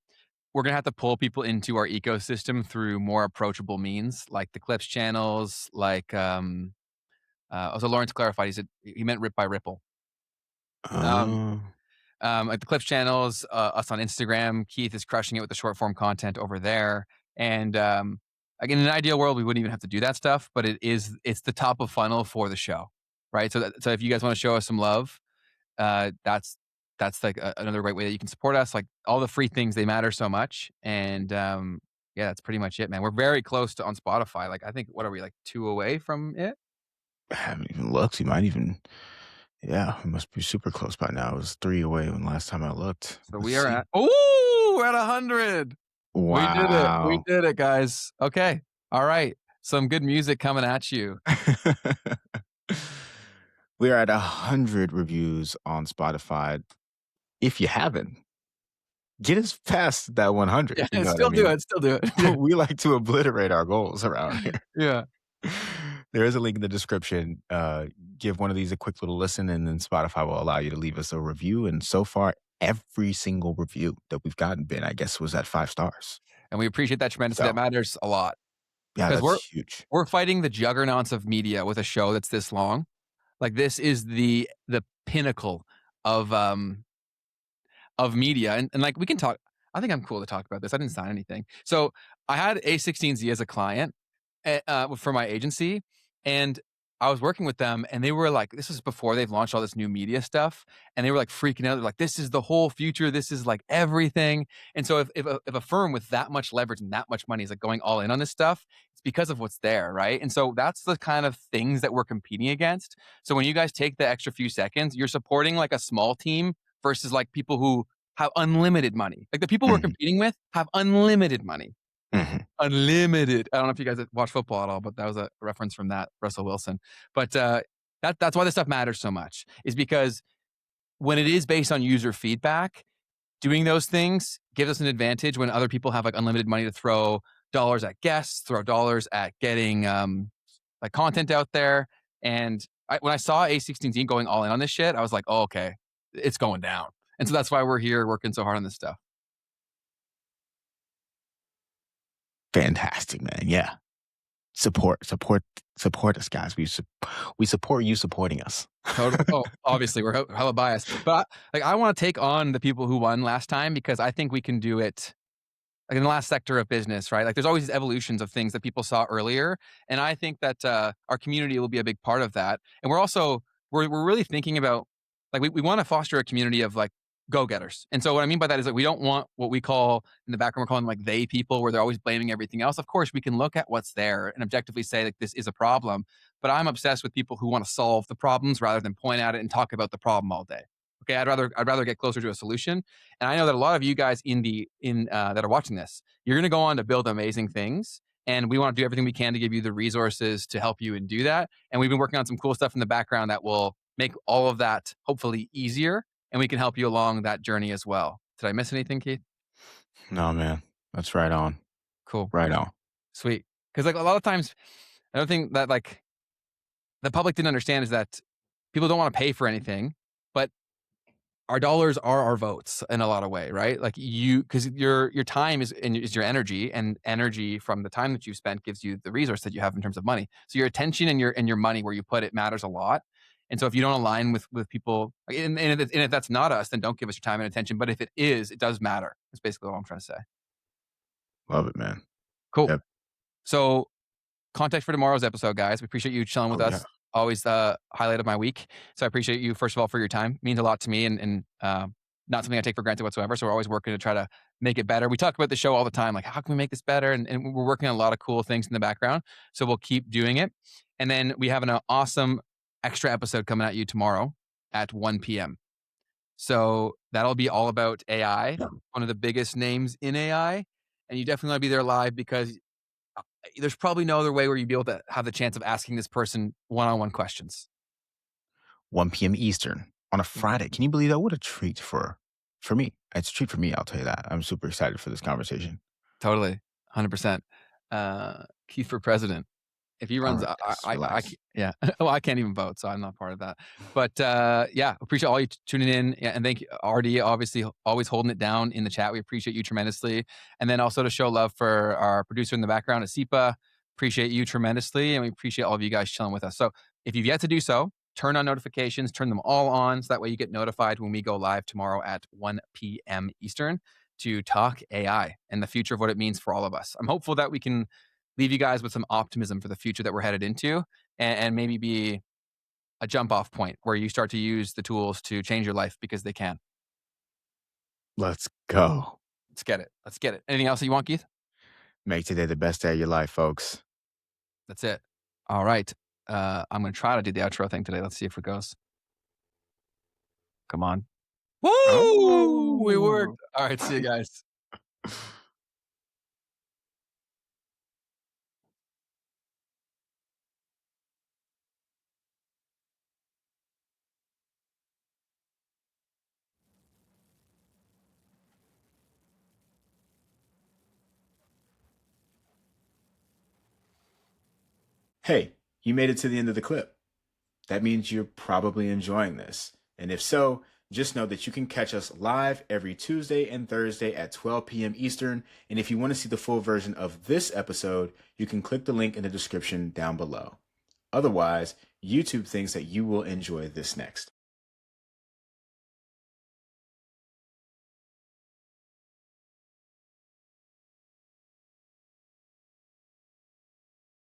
gonna have to pull people into our ecosystem through more approachable means, like the Clips channels. Like, so Lawrence clarified. He meant Rip by Ripple. Like the Clips channels, us on Instagram. Keith is crushing it with the short form content over there. And like in an ideal world, we wouldn't even have to do that stuff, but it's the top of funnel for the show, right? So if you guys want to show us some love, that's like another great way that you can support us. Like all the free things, they matter so much. And yeah, that's pretty much it, man. We're very close to on Spotify. Like I think, what are we, like 2 away from it? I haven't even looked. You might even... Yeah, we must be super close by now. It was 3 away when last time I looked. So we're at 100. Wow. We did it, guys. Okay. All right. Some good music coming at you. We are at 100 reviews on Spotify. If you haven't, get us past that 100. Yeah, still do it. We like to obliterate our goals around here. Yeah. There is a link in the description. Give one of these a quick little listen, and then Spotify will allow you to leave us a review. And so far, every single review that we've gotten, Ben, I guess, was at 5 stars. And we appreciate that tremendously. That matters a lot. Yeah, that's huge. We're fighting the juggernauts of media with a show that's this long. Like this is the pinnacle of media. And like we can talk. I think I'm cool to talk about this. I didn't sign anything. So I had A16Z as a client for my agency. And I was working with them and they were like, this was before they've launched all this new media stuff. And they were like freaking out. They're like, this is the whole future. This is like everything. And so if a firm with that much leverage and that much money is like going all in on this stuff, it's because of what's there, right? And so that's the kind of things that we're competing against. So when you guys take the extra few seconds, you're supporting like a small team versus like people who have unlimited money. Like the people we're competing with have unlimited money. Unlimited. I don't know if you guys watch football at all, but that was a reference from that Russell Wilson. But that's why this stuff matters so much, is because when it is based on user feedback, doing those things gives us an advantage when other people have like unlimited money to throw dollars at guests, throw dollars at getting like content out there. And when I saw A16Z going all in on this shit, I was like, oh, okay, it's going down. And so that's why we're here working so hard on this stuff. Fantastic, man. Yeah. Support us, guys. We support you supporting us. Totally. Oh, obviously we're hella biased, but I want to take on the people who won last time because I think we can do it like in the last sector of business, right? Like there's always these evolutions of things that people saw earlier. And I think that our community will be a big part of that. And we're really thinking about, like, we want to foster a community of like go-getters. And so what I mean by that is that we don't want what we call in the background, we're calling like they people, where they're always blaming everything else. Of course, we can look at what's there and objectively say like this is a problem, but I'm obsessed with people who want to solve the problems rather than point at it and talk about the problem all day. Okay, I'd rather get closer to a solution. And I know that a lot of you guys that are watching this, you're going to go on to build amazing things. And we want to do everything we can to give you the resources to help you and do that. And we've been working on some cool stuff in the background that will make all of that hopefully easier. And we can help you along that journey as well. Did I miss anything, Keith? No, man. That's right on. Cool. Right on. Sweet. Because like a lot of times, another thing that like the public didn't understand is that people don't want to pay for anything, but our dollars are our votes in a lot of way, right? Like because your time is your energy, and energy from the time that you've spent gives you the resource that you have in terms of money. So your attention and your money where you put it matters a lot. And so if you don't align with people, and if that's not us, then don't give us your time and attention. But if it is, it does matter. That's basically what I'm trying to say. Love it, man. Cool. Yep. So context for tomorrow's episode, guys. We appreciate you chilling with us. Yeah. Always highlight of my week. So I appreciate you, first of all, for your time. It means a lot to me, and not something I take for granted whatsoever. So we're always working to try to make it better. We talk about the show all the time, like how can we make this better? And we're working on a lot of cool things in the background. So we'll keep doing it. And then we have an awesome extra episode coming at you tomorrow at 1 p.m. So that'll be all about AI, one of the biggest names in AI. And you definitely want to be there live because there's probably no other way where you'd be able to have the chance of asking this person one-on-one questions. 1 p.m. Eastern on a Friday. Can you believe that? What a treat for me. It's a treat for me, I'll tell you that. I'm super excited for this conversation. Totally. 100%. Keith for president. If he runs, yeah. Well, I can't even vote, so I'm not part of that. But yeah, appreciate all you tuning in, and thank you, RD, obviously always holding it down in the chat. We appreciate you tremendously, and then also to show love for our producer in the background, Asipa. Appreciate you tremendously, and we appreciate all of you guys chilling with us. So if you've yet to do so, turn on notifications, turn them all on, so that way you get notified when we go live tomorrow at 1 p.m. Eastern to talk AI and the future of what it means for all of us. I'm hopeful that we can leave you guys with some optimism for the future that we're headed into, and maybe be a jump off point where you start to use the tools to change your life because they can. Let's go. Let's get it. Let's get it. Anything else that you want, Keith? Make today the best day of your life, folks. That's it. All right. I'm going to try to do the outro thing today. Let's see if it goes. Come on. Woo! Oh. We worked. All right. See you guys. Hey, you made it to the end of the clip. That means you're probably enjoying this. And if so, just know that you can catch us live every Tuesday and Thursday at 12 p.m. Eastern. And if you want to see the full version of this episode, you can click the link in the description down below. Otherwise, YouTube thinks that you will enjoy this next.